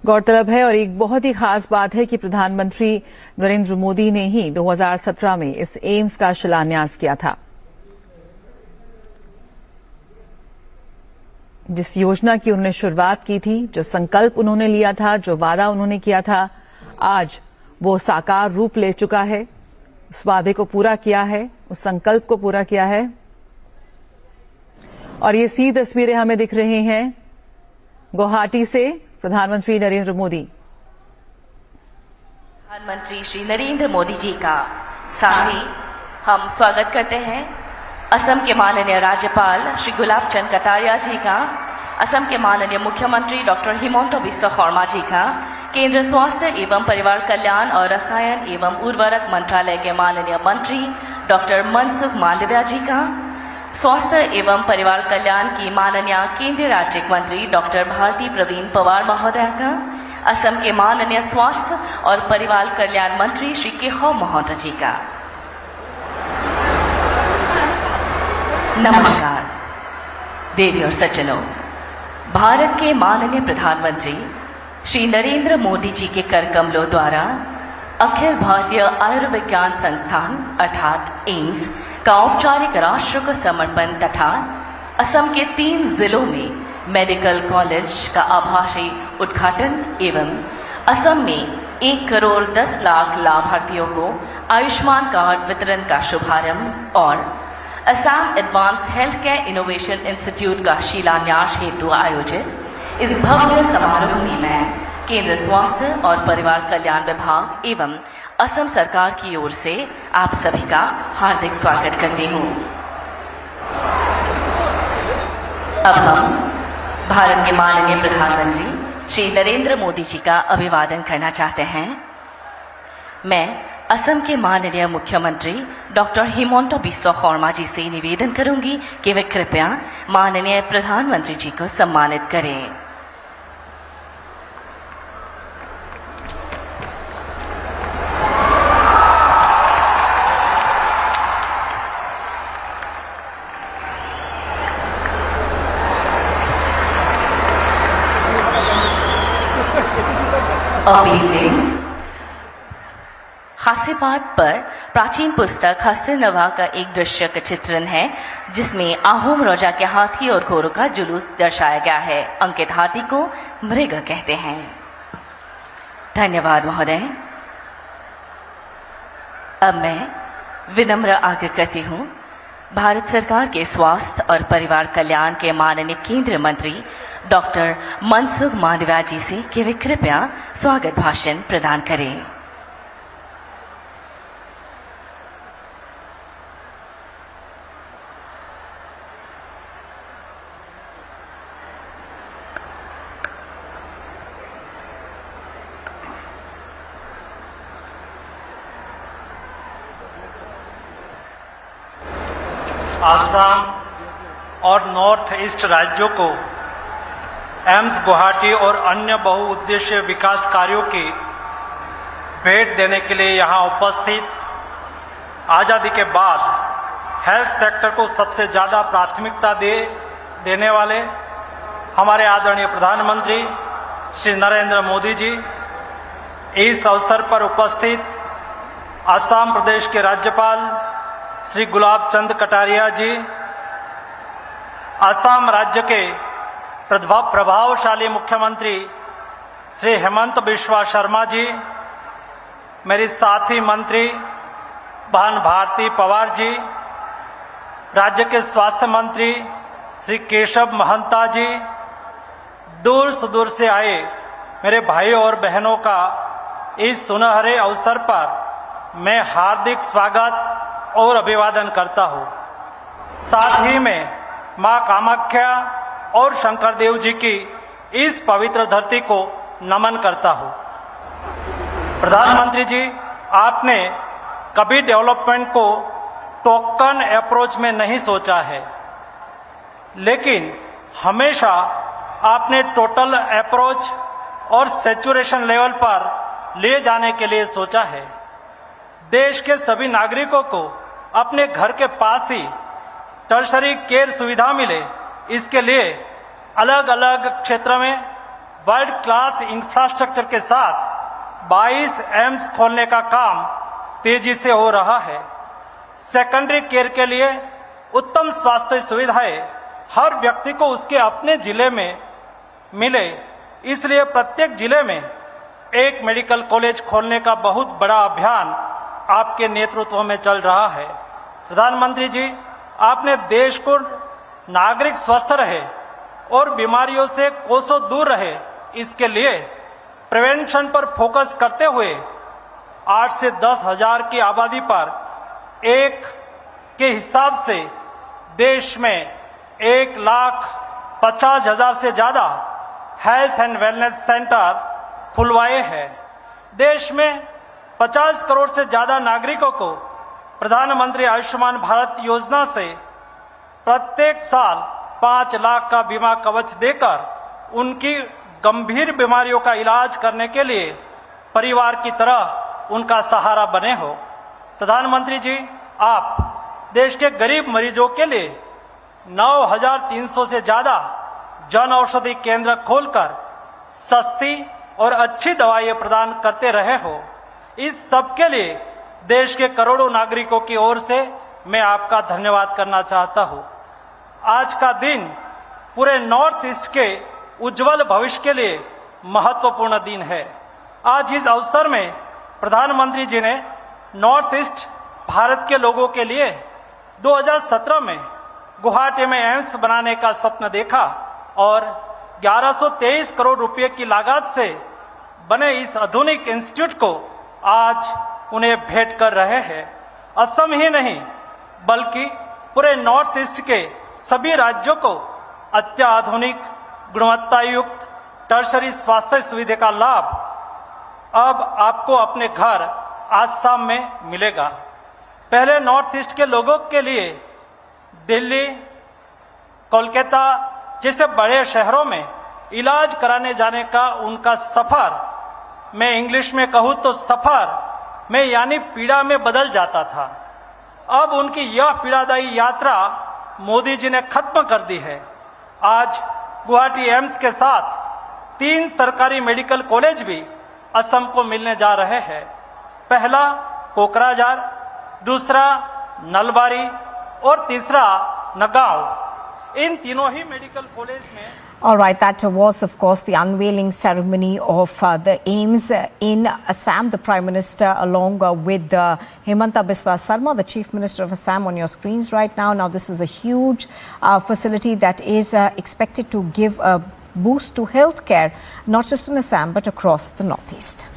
गौरतलब है और एक बहुत ही खास बात है कि प्रधानमंत्री नरेंद्र मोदी ने ही 2017 में इस एम्स का शिलान्यास किया था। जिस योजना की उन्होंने शुरुआत की थी, जो संकल्प उन्होंने लिया था, जो वादा उन्होंने किया था, आज वो साकार रूप ले चुका है। उस वादे को पूरा किया है, उस संकल्प को पूरा किया है। और ये सी तस्वीरें हमें दिख रही हैं गुवाहाटी से प्रधानमंत्री नरेंद्र मोदी। प्रधानमंत्री श्री नरेंद्र मोदी जी का साथ ही हम स्वागत करते हैं असम के माननीय राज्यपाल श्री गुलाब चंद कटारिया जी का, असम के माननीय मुख्यमंत्री डॉक्टर हिमंता बिस्वा शर्मा जी का, केंद्र स्वास्थ्य एवं परिवार कल्याण और रसायन एवं उर्वरक मंत्रालय के माननीय मंत्री डॉक्टर मनसुख मांडविया जी का, स्वास्थ्य एवं परिवार कल्याण की माननीय केंद्रीय राज्य मंत्री डॉक्टर भारती प्रवीण पवार महोदय का, असम के माननीय स्वास्थ्य और परिवार कल्याण मंत्री श्री केशव महतो जी का। नमस्कार देवी और सज्जनों, भारत के माननीय प्रधानमंत्री श्री नरेंद्र मोदी जी के कर कमलों द्वारा अखिल भारतीय आयुर्विज्ञान संस्थान अर्थात एम्स का औपचारिक राष्ट्र को समर्पण तथा असम के 3 जिलों में मेडिकल कॉलेज का आभासी उद्घाटन एवं असम में 1 करोड़ 10 लाख लाभार्थियों को आयुष्मान कार्ड वितरण का शुभारंभ और Assam advanced health care innovation institute का शिलान्यास हेतु आयोजित इस भव्य समारोह में मैं केंद्र स्वास्थ्य और परिवार कल्याण विभाग एवं असम सरकार की ओर से आप सभी का हार्दिक स्वागत करती हूँ। अब हम भारत के माननीय प्रधानमंत्री श्री नरेंद्र मोदी जी का अभिवादन करना चाहते हैं। मैं असम के माननीय मुख्यमंत्री डॉक्टर हिमंता बिस्वा शर्मा जी से निवेदन करूंगी कि वे कृपया माननीय प्रधानमंत्री जी को सम्मानित करें। हास्यपात पर प्राचीन पुस्तक हस्तिनवा का एक दृश्य का चित्रण है जिसमें आहूम राजा के हाथी और घोड़ों का जुलूस दर्शाया गया है। अंकित हाथी को मृग कहते हैं। धन्यवाद महोदय। अब मैं विनम्र आग्रह करती हूँ भारत सरकार के स्वास्थ्य और परिवार कल्याण के माननीय केंद्रीय मंत्री डॉक्टर मनसुख मांडविया जी से कि वे कृपया स्वागत भाषण प्रदान करें। आसाम और नॉर्थ ईस्ट राज्यों को एम्स गुवाहाटी और अन्य बहुउद्देशीय विकास कार्यों की भेंट देने के लिए यहाँ उपस्थित आज़ादी के बाद हेल्थ सेक्टर को सबसे ज़्यादा प्राथमिकता देने वाले हमारे आदरणीय प्रधानमंत्री श्री नरेंद्र मोदी जी, इस अवसर पर उपस्थित असम प्रदेश के राज्यपाल श्री गुलाब चंद कटारिया जी, असम राज्य के प्रभावशाली मुख्यमंत्री श्री हेमंत बिश्वा शर्मा जी, मेरी साथी मंत्री बहन भारती पवार जी, राज्य के स्वास्थ्य मंत्री श्री केशव महंता जी, दूर सुदूर से आए मेरे भाइयों और बहनों का इस सुनहरे अवसर पर मैं हार्दिक स्वागत और अभिवादन करता हूँ। साथ ही में माँ कामाख्या और शंकर देव जी की इस पवित्र धरती को नमन करता हूँ। प्रधानमंत्री जी, आपने कभी डेवलपमेंट को टोकन अप्रोच में नहीं सोचा है, लेकिन हमेशा आपने टोटल अप्रोच और सैचुरेशन लेवल पर ले जाने के लिए सोचा है। देश के सभी नागरिकों को अपने घर के पास ही टर्शरी केयर सुविधा मिले, इसके लिए अलग अलग क्षेत्र में वर्ल्ड क्लास इंफ्रास्ट्रक्चर के साथ 22 एम्स खोलने का काम तेजी से हो रहा है। सेकेंडरी केयर के लिए उत्तम स्वास्थ्य सुविधाएं हर व्यक्ति को उसके अपने जिले में मिले, इसलिए प्रत्येक जिले में एक मेडिकल कॉलेज खोलने का बहुत बड़ा अभियान आपके नेतृत्व में चल रहा है। प्रधानमंत्री जी, आपने देश को नागरिक स्वस्थ रहे और बीमारियों से कोसों दूर रहे, इसके लिए प्रिवेंशन पर फोकस करते हुए 8 से 10 हजार की आबादी पर एक के हिसाब से देश में 1,50,000 से ज़्यादा हेल्थ एंड वेलनेस सेंटर खुलवाए हैं। देश में 50 करोड़ से ज़्यादा नागरिकों को प्रधानमंत्री आयुष्मान भारत योजना से प्रत्येक साल 5 लाख का बीमा कवच देकर उनकी गंभीर बीमारियों का इलाज करने के लिए परिवार की तरह उनका सहारा बने हो। प्रधानमंत्री जी, आप देश के गरीब मरीजों के लिए 9,300 से ज़्यादा जन औषधि केंद्र खोलकर सस्ती और अच्छी दवाइयाँ प्रदान करते रहे हो। इस सब के लिए देश के करोड़ों नागरिकों की ओर से मैं आपका धन्यवाद करना चाहता हूँ। आज का दिन पूरे नॉर्थ ईस्ट के उज्जवल भविष्य के लिए महत्वपूर्ण दिन है। आज इस अवसर में प्रधानमंत्री जी ने नॉर्थ ईस्ट भारत के लोगों के लिए 2017 में गुवाहाटी में एम्स बनाने का स्वप्न देखा और 1123 करोड़ रुपए की लागत से बने इस आधुनिक इंस्टीट्यूट को आज उन्हें भेंट कर रहे हैं। असम ही नहीं बल्कि पूरे नॉर्थ ईस्ट के सभी राज्यों को अत्याधुनिक गुणवत्तायुक्त टर्शरी स्वास्थ्य सुविधा का लाभ अब आपको अपने घर आसाम में मिलेगा। पहले नॉर्थ ईस्ट के लोगों के लिए दिल्ली, कोलकाता जैसे बड़े शहरों में इलाज कराने जाने का उनका सफर, मैं इंग्लिश में कहूँ तो सफर में यानी पीड़ा में बदल जाता था। अब उनकी यह पीड़ादायी यात्रा मोदी जी ने खत्म कर दी है। आज गुवाहाटी एम्स के साथ 3 सरकारी मेडिकल कॉलेज भी असम को मिलने जा रहे हैं। पहला कोकराझार, दूसरा नलबारी और तीसरा नगांव। इन तीनों ही मेडिकल कॉलेज में All right, that was, of course, the unveiling ceremony of the AIIMS in Assam. The Prime Minister, along with Himanta Biswa Sarma, the Chief Minister of Assam, on your screens right now. Now, this is a huge facility that is expected to give a boost to healthcare, not just in Assam, but across the Northeast.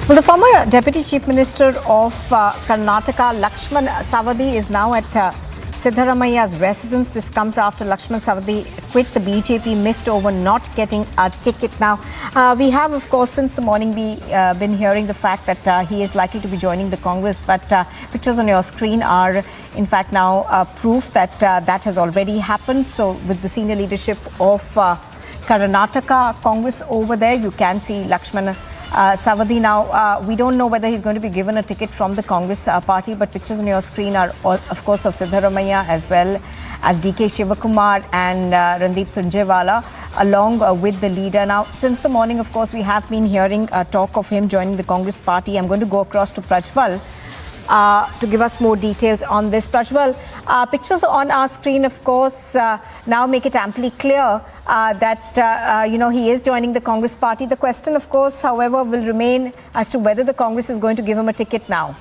Well, the former Deputy Chief Minister of Karnataka, Lakshman Savadi, is now at Siddharamaya's residence. This comes after Lakshman Savathy quit the BJP, miffed over not getting a ticket. Now, we have, of course, since the morning been hearing the fact that he is likely to be joining the Congress, but pictures on your screen are, in fact, now proof that that has already happened. So, with the senior leadership of Karnataka Congress over there, you can see Lakshman Savathy. Now, we don't know whether he's going to be given a ticket from the Congress party, but pictures on your screen are, of course, of Siddharamaiah as well as DK Shivakumar and Randeep Surjewala, along with the leader. Now, since the morning, of course, we have been hearing talk of him joining the Congress party. I'm going to go across to Prajwal to give us more details on this. Prajwal, pictures on our screen, of course, now make it amply clear that, he is joining the Congress party. The question, of course, however, will remain as to whether the Congress is going to give him a ticket now.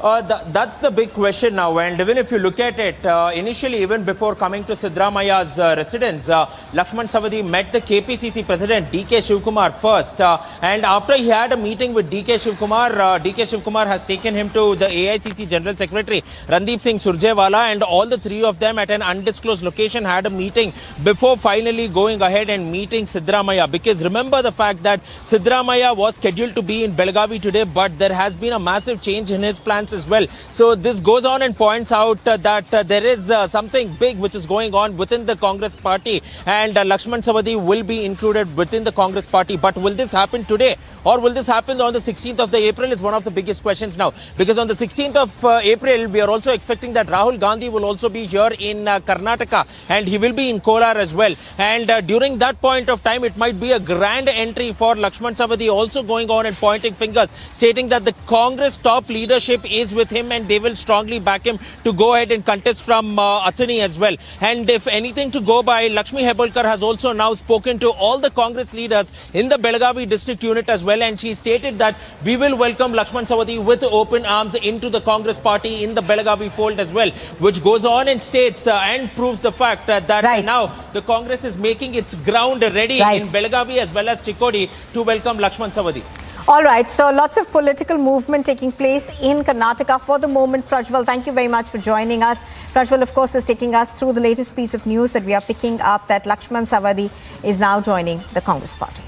That's the big question now, and even if you look at it, initially, even before coming to Siddharamaya's residence, Lakshman Savathy met the KPCC president DK Shivakumar first, and after he had a meeting with DK Shivakumar has taken him to the AICC General Secretary Randeep Singh Surjewala, and all the three of them at an undisclosed location had a meeting before finally going ahead and meeting Siddharamaya. Because remember the fact that Siddharamaya was scheduled to be in Belagavi today, but there has been a massive change in his plans as well. So this goes on and points out that there is something big which is going on within the Congress party, and Lakshman Savathy will be included within the Congress party. But will this happen today, or will this happen on the 16th of April is one of the biggest questions now, because on the 16th of April we are also expecting that Rahul Gandhi will also be here in Karnataka, and he will be in Kolar as well, and during that point of time it might be a grand entry for Lakshman Savathy, also going on and pointing fingers, stating that the Congress top leadership is with him and they will strongly back him to go ahead and contest from Athani as well. And if anything to go by, Lakshmi Hebbalkar has also now spoken to all the Congress leaders in the Belagavi district unit as well, and she stated that we will welcome Lakshman Savathy with open arms into the Congress party in the Belagavi fold as well, which goes on and states and proves the fact that now the Congress is making its ground ready in Belagavi as well as Chikodi to welcome Lakshman Savathy. All right, so lots of political movement taking place in Karnataka for the moment. Prajwal, thank you very much for joining us. Prajwal, of course, is taking us through the latest piece of news that we are picking up, that Lakshman Savathy is now joining the Congress party.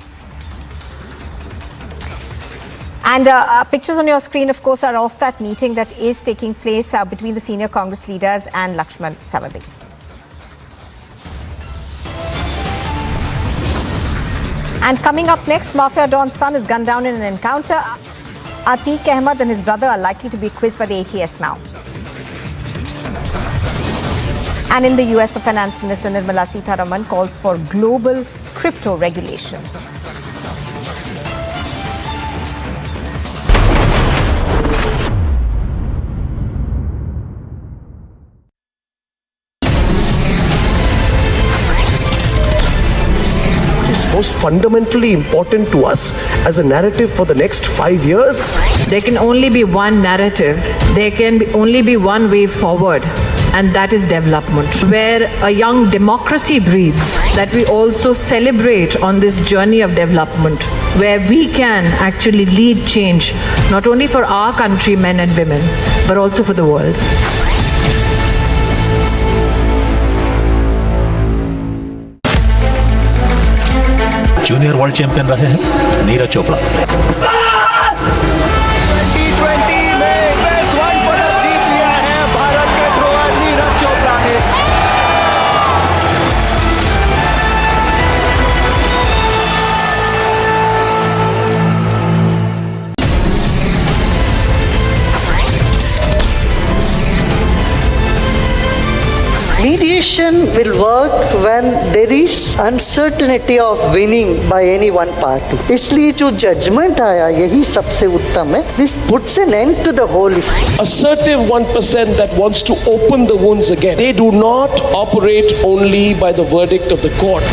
And pictures on your screen, of course, are of that meeting that is taking place between the senior Congress leaders and Lakshman Savathy. And coming up next, Mafia Don's son is gunned down in an encounter. Atiq Ahmed and his brother are likely to be quizzed by the ATS now. And in the US, the Finance Minister Nirmala Sitharaman calls for global crypto regulation. Most fundamentally important to us as a narrative for the next 5 years? There can only be one narrative. There can only be one way forward, and that is development. Where a young democracy breathes, that we also celebrate on this journey of development, where we can actually lead change, not only for our country, men and women, but also for the world. Junior world champion रहे हैं नीरज चोपड़ा। 2020 में best one पदक जीत लिया है भारत के thrower Neeraj Chopra ने। Mediation will work when there is uncertainty of winning by any one party. इसलिए जो judgment आया यही सबसे उत्तम है. This puts an end to the whole issue. Assertive 1% that wants to open the wounds again. They do not operate only by the verdict of the court.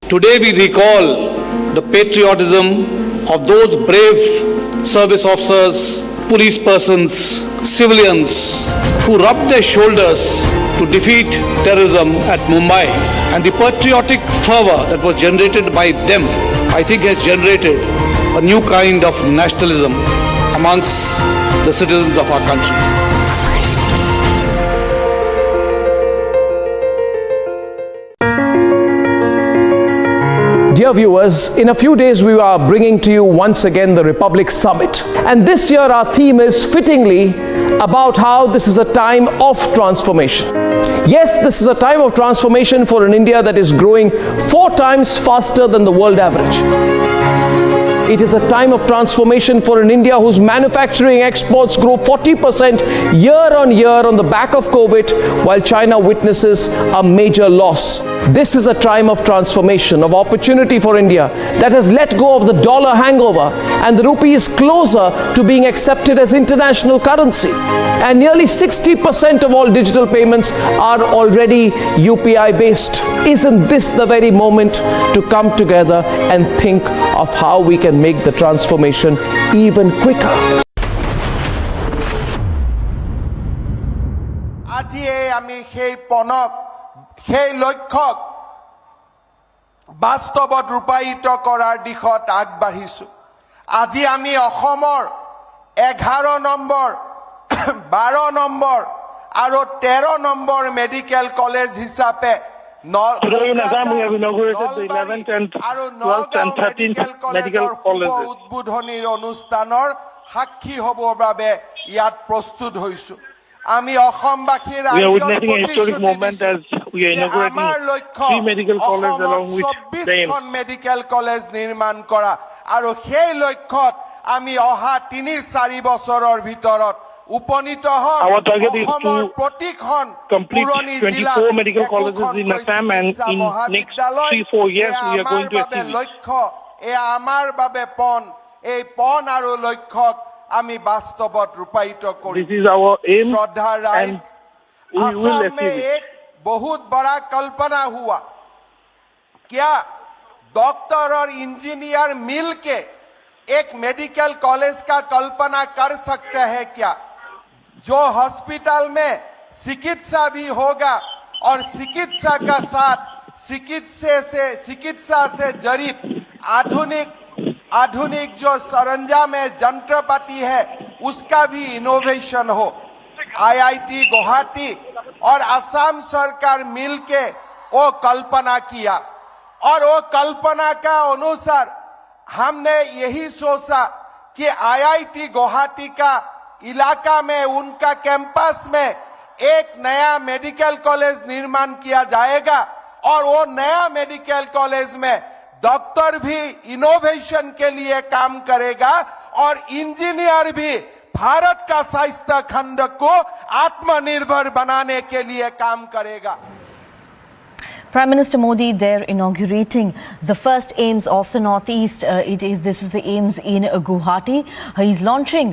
Today we recall the patriotism of those brave service officers, police persons, civilians who rubbed their shoulders to defeat terrorism at Mumbai, and the patriotic fervor that was generated by them, I think has generated a new kind of nationalism amongst the citizens of our country. Dear viewers, in a few days we are bringing to you once again the Republic Summit. And this year our theme is fittingly about how this is a time of transformation. Yes, this is a time of transformation for an India that is growing 4 times faster than the world average. It is a time of transformation for an India whose manufacturing exports grow 40% year on year on the back of COVID, while China witnesses a major loss. This is a time of transformation, of opportunity for India that has let go of the dollar hangover, and the rupee is closer to being accepted as international currency. And nearly 60% of all digital payments are already UPI based. Isn't this the very moment to come together and think of how we can make the transformation even quicker? সেই লক্ষ্যক বাস্তৱত ৰূপায়িত কৰাৰ দিশত আগবাঢ়িছো। আজি আমি অসমৰ 11 number 12 number আৰু 13 নম্বৰ মেডিকেল কলেজ হিচাপে উদ্বোধনীৰ অনুষ্ঠানৰ সাক্ষী হ'বৰ বাবে ইয়াত প্ৰস্তুত হৈছো। আমি অসমবাসীৰ আমাৰ লক্ষ্য 24খন মেডিকেল কলেজ নিৰ্মাণ কৰা, আৰু সেই লক্ষ্যত আমি অহা 3-4 বছৰৰ ভিতৰত উপনীত হম। অসমৰ প্ৰতিখন পুৰণি জিলা লক্ষ্য, এয়া আমাৰ বাবে পণ, এই পণ আৰু লক্ষ্যক আমি বাস্তৱত ৰূপায়িত কৰিম। শ্ৰদ্ধা ৰাইজ, असम में एक बहुत बड़ा कल्पना हुआ, क्या डॉक्टर और इंजीनियर मिलके एक मेडिकल कॉलेज का कल्पना कर सकते हैं क्या, जो हॉस्पिटल में चिकित्सा भी होगा और चिकित्सा का साथ चिकित्सा से जड़ित आधुनिक जो सरंजाम है, यंत्रपाति है, उसका भी इनोवेशन हो। आईआईटी गुवाहाटी और असम सरकार मिलके वो कल्पना किया, और वो कल्पना का अनुसार हमने यही सोचा कि आईआईटी गुवाहाटी का इलाका में, उनका कैंपस में एक नया मेडिकल कॉलेज निर्माण किया जाएगा, और वो नया मेडिकल कॉलेज में डॉक्टर भी इनोवेशन के लिए काम करेगा और इंजीनियर भी भारत का स्वास्थ्य खंड को आत्मनिर्भर बनाने के लिए काम करेगा। Prime Minister Modi there inaugurating the first AIIMS of the Northeast. This is the AIIMS in Guwahati. He's launching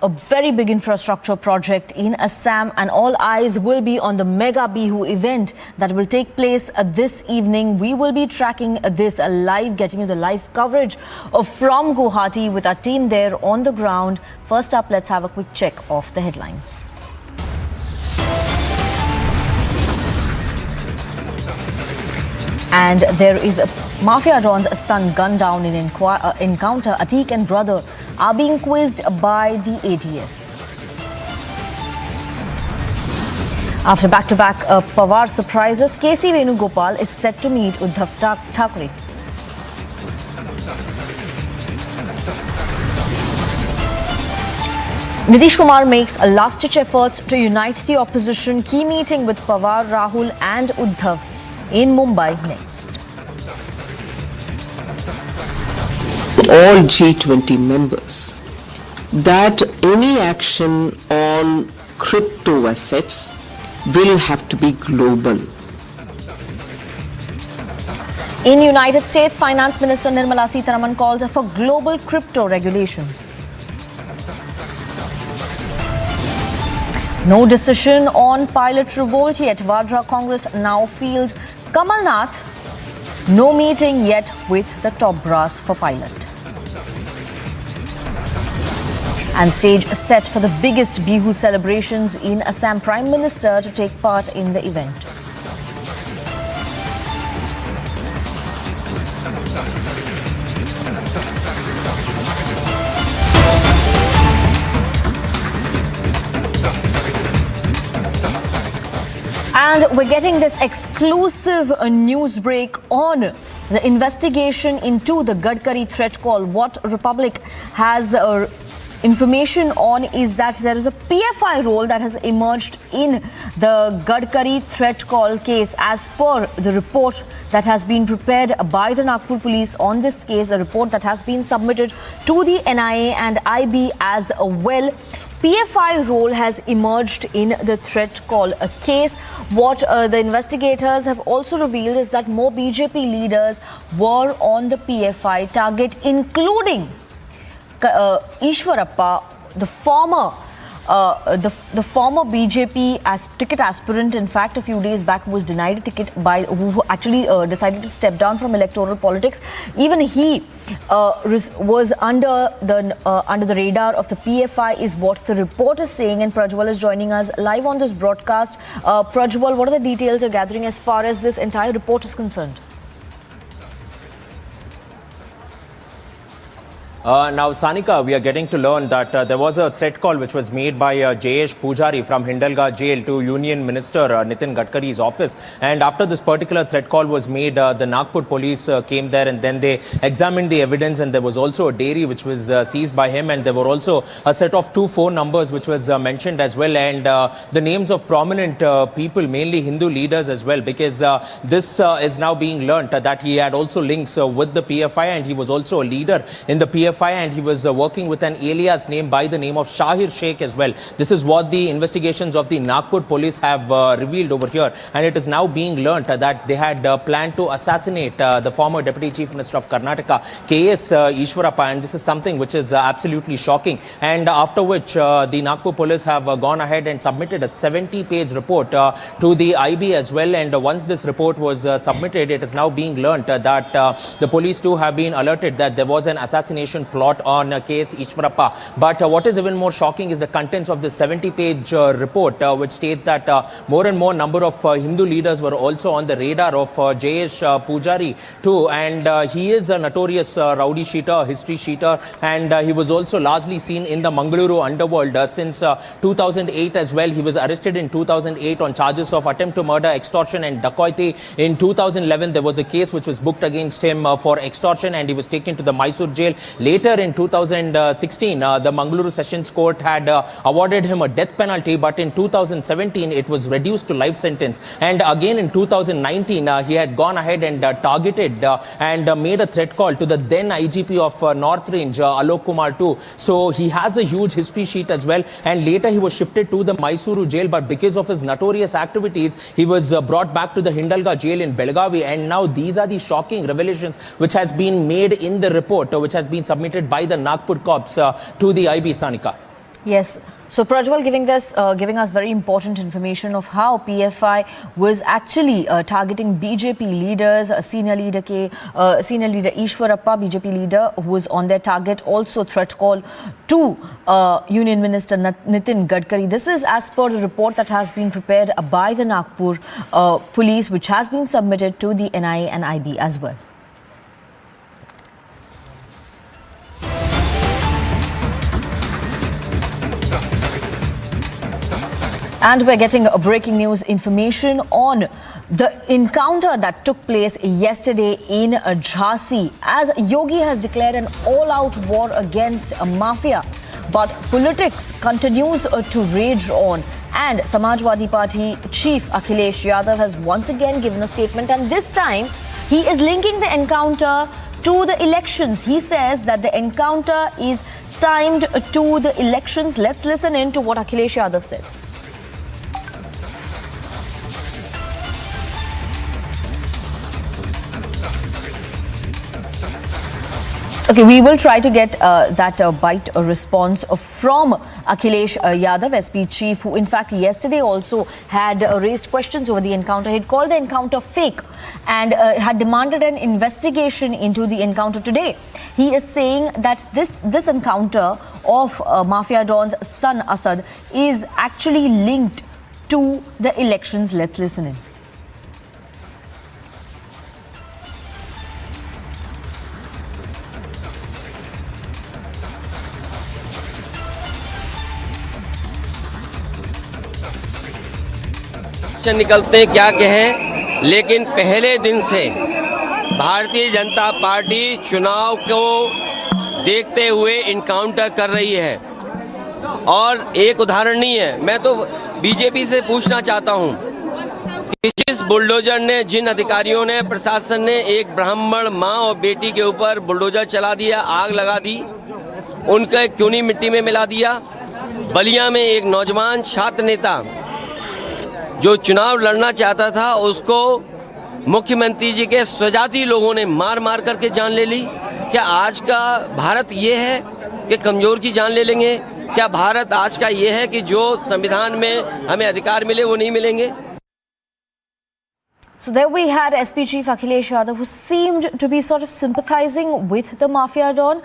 a very big infrastructure project in Assam, and all eyes will be on the mega Bihu event that will take place this evening. We will be tracking this live, getting you the live coverage from Guwahati with our team there on the ground. First up, let's have a quick check of the headlines. And there is a Mafia Don's son gunned down in encounter. Atiq and brother are being quizzed by the ADS. After back-to-back Pawar surprises, KC Venugopal is set to meet Uddhav Thackeray. Nitish Kumar makes a last-ditch effort to unite the opposition. Key meeting with Pawar, Rahul and Uddhav in Mumbai next. All G20 members that any action on crypto assets will have to be global. In United States, Finance Minister Nirmala Sitharaman called for global crypto regulations. No decision on pilot revolt yet. Vadra Congress now fields Kamal Nath. No meeting yet with the top brass for pilot. And stage set for the biggest Bihu celebrations in Assam. Prime Minister to take part in the event. And we're getting this exclusive news break on the investigation into the Gadkari threat call. What Republic has information on is that there is a PFI role that has emerged in the Gadkari threat call case. As per the report that has been prepared by the Nagpur police on this case, a report that has been submitted to the NIA and IB as well, PFI role has emerged in the threat call case. What the investigators have also revealed is that more BJP leaders were on the PFI target, including Ishwarappa, the former BJP ticket aspirant. In fact, a few days back was denied a ticket by who actually decided to step down from electoral politics. Even he was under the radar of the PFI, is what the report is saying. And Prajwal is joining us live on this broadcast. Prajwal, what are the details you're gathering as far as this entire report is concerned? Now, Sanika, we are getting to learn that there was a threat call which was made by Jayesh Pujari from Hindalga jail to Union Minister Nitin Gadkari's office. And after this particular threat call was made, the Nagpur police came there and then they examined the evidence, and there was also a dairy which was seized by him, and there were also a set of 2 phone numbers which was mentioned as well, and the names of prominent people, mainly Hindu leaders as well, because this is now being learnt that he had also links with the PFI, and he was also a leader in the PFI, and he was working with an alias name by the name of Shahir Sheikh as well. This is what the investigations of the Nagpur police have revealed over here, and it is now being learnt that they had planned to assassinate the former Deputy Chief Minister of Karnataka, K.S. Ishwarappa, and this is something which is absolutely shocking. And after which the Nagpur police have gone ahead and submitted a 70-page report to the IB as well, and once this report was submitted, it is now being learnt that the police too have been alerted that there was an assassination plot on K.S. Ishwarappa. But what is even more shocking is the contents of the 70-page report, which states that more and more number of Hindu leaders were also on the radar of Jayesh Pujari too, and he is a notorious rowdy sheeter, history sheeter, and he was also largely seen in the Mangaluru underworld since 2008 as well. He was arrested in 2008 on charges of attempt to murder, extortion and dacoity. In 2011, there was a case which was booked against him for extortion, and he was taken to the Mysore jail. Later in 2016, the Mangaluru Sessions Court had awarded him a death penalty, but in 2017, it was reduced to life sentence. And again in 2019, he had gone ahead and targeted and made a threat call to the then IGP of North Range, Alok Kumar too. So he has a huge history sheet as well. And later he was shifted to the Mysuru jail, but because of his notorious activities, he was brought back to the Hindalga jail in Belagavi. And now these are the shocking revelations which has been made in the report, which has been submitted by the Nagpur cops to the IB, Sanika. Yes. So Prajwal giving us very important information of how PFI was actually targeting BJP leaders, senior leader Ishwarappa, BJP leader, who was on their target. Also threat call to Union Minister Nitin Gadkari. This is as per the report that has been prepared by the Nagpur police, which has been submitted to the NIA and IB as well. And we're getting a breaking news information on the encounter that took place yesterday in Jhansi, as Yogi has declared an all-out war against a mafia. But politics continues to rage on, and Samajwadi Party chief Akhilesh Yadav has once again given a statement, and this time he is linking the encounter to the elections. He says that the encounter is timed to the elections. Let's listen in to what Akhilesh Yadav said. Okay, we will try to get that bite response from Akhilesh Yadav, SP chief, who in fact yesterday also had raised questions over the encounter. He had called the encounter fake and had demanded an investigation into the encounter today. He is saying that this encounter of Mafia Don's son Asad is actually linked to the elections. Let's listen in. निकलते क्या कहें, लेकिन पहले दिन से Bharatiya Janata party चुनाव को देखते हुए इनकाउंटर कर रही है और एक उदाहरण नहीं है। मैं तो बीजेपी से पूछना चाहता हूं कि जिस बुलडोजर ने, जिन अधिकारियों ने, प्रशासन ने एक ब्राह्मण माँ और बेटी के ऊपर बुलडोजर चला दिया, आग लगा दी, उनका क्यों नहीं मिट्टी में मिला दिया। बलिया में एक नौजवान छात्र नेता जो चुनाव लड़ना चाहता था, उसको मुख्यमंत्री जी के स्वजाति लोगों ने मार मार करके जान ले ली। क्या आज का भारत ये है कि कमजोर की जान ले लेंगे? क्या भारत आज का ये है कि जो संविधान में हमें अधिकार मिले वो नहीं मिलेंगे? So there we had SP Chief Akhilesh Yadav, who seemed to be sort of sympathizing with the Mafia Don,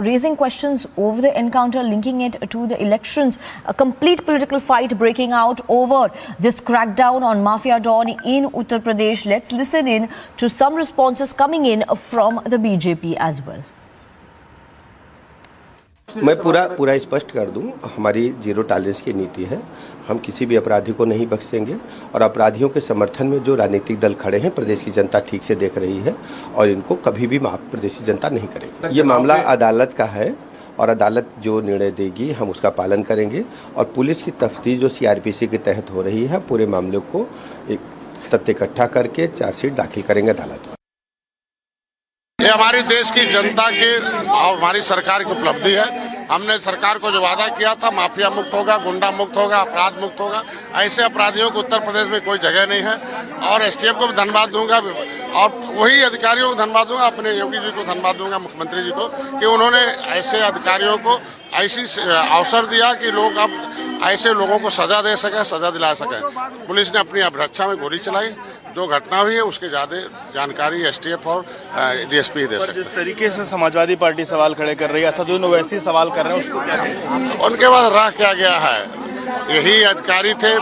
raising questions over the encounter, linking it to the elections. A complete political fight breaking out over this crackdown on Mafia Don in Uttar Pradesh. Let's listen in to some responses coming in from the BJP as well. मैं पूरा स्पष्ट कर दूं, हमारी zero tolerance की नीति है। हम किसी भी अपराधी को नहीं बख्शेंगे और अपराधियों के समर्थन में जो राजनीतिक दल खड़े हैं, प्रदेश की जनता ठीक से देख रही है और इनको कभी भी माफ प्रदेश की जनता नहीं करेगी। ये मामला अदालत का है और अदालत जो निर्णय देगी हम उसका पालन करेंगे और पुलिस की तफ्तीश जो सीआरपीसी के तहत हो रही है, पूरे मामले को एक तथ्य इकट्ठा करके चार्जशीट दाखिल करेंगे अदालत में। ये हमारी देश की जनता की और हमारी सरकार की उपलब्धि है। हमने सरकार को जो वादा किया था, माफिया मुक्त होगा, गुंडा मुक्त होगा, अपराध मुक्त होगा, ऐसे अपराधियों को उत्तर प्रदेश में कोई जगह नहीं है। और एसटीएफ को भी धन्यवाद दूंगा और वही अधिकारियों को धन्यवाद दूंगा, अपने योगी जी को धन्यवाद दूंगा, मुख्यमंत्री जी को, कि उन्होंने ऐसे अधिकारियों को ऐसी अवसर दिया कि लोग अब ऐसे लोगों को सजा दे सके, सजा दिला सके। पुलिस ने अपनी अभिरक्षा में गोली चलाई। जो घटना हुई है उसकी ज्यादा जानकारी एसटीएफ और डीएसपी दे सकते। जिस तरीके से समाजवादी पार्टी सवाल खड़े कर रही है, असदुद्दीन ओवैसी सवाल कर रहे हैं, उसको क्या कहेंगे? उनके बाद राह क्या गया है, यही अधिकारी थे।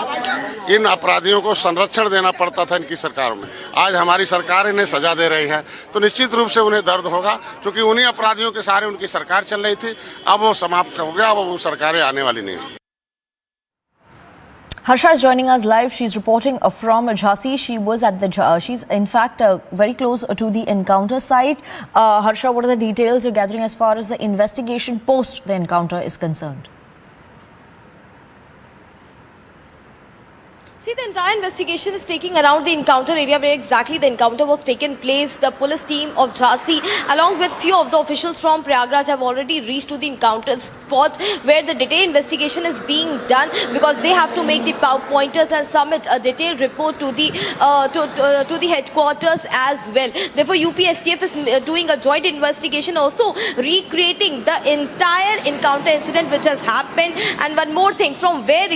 इन अपराधियों को संरक्षण देना पड़ता था इनकी सरकार में। आज हमारी सरकार इन्हें सजा दे रही है, तो निश्चित रूप से उन्हें दर्द होगा, क्योंकि उन्हीं अपराधियों के सहारे उनकी सरकार चल रही थी। अब वो समाप्त हो गया, अब वो सरकारें आने वाली नहीं है। Harsha is joining us live. She's reporting from Jhansi. She was at the. She's in fact very close to the encounter site. Harsha, what are the details you're gathering as far as the investigation post the encounter is concerned? See, the entire investigation is taking around the encounter area where exactly the encounter was taken place. The police team of Jhansi, along with few of the officials from Prayagraj, have already reached to the encounter spot where the detailed investigation is being done, because they have to make the pointers and submit a detailed report to the to the headquarters as well. Therefore, UP-STF is doing a joint investigation, also recreating the entire encounter incident which has happened. And one more thing, from where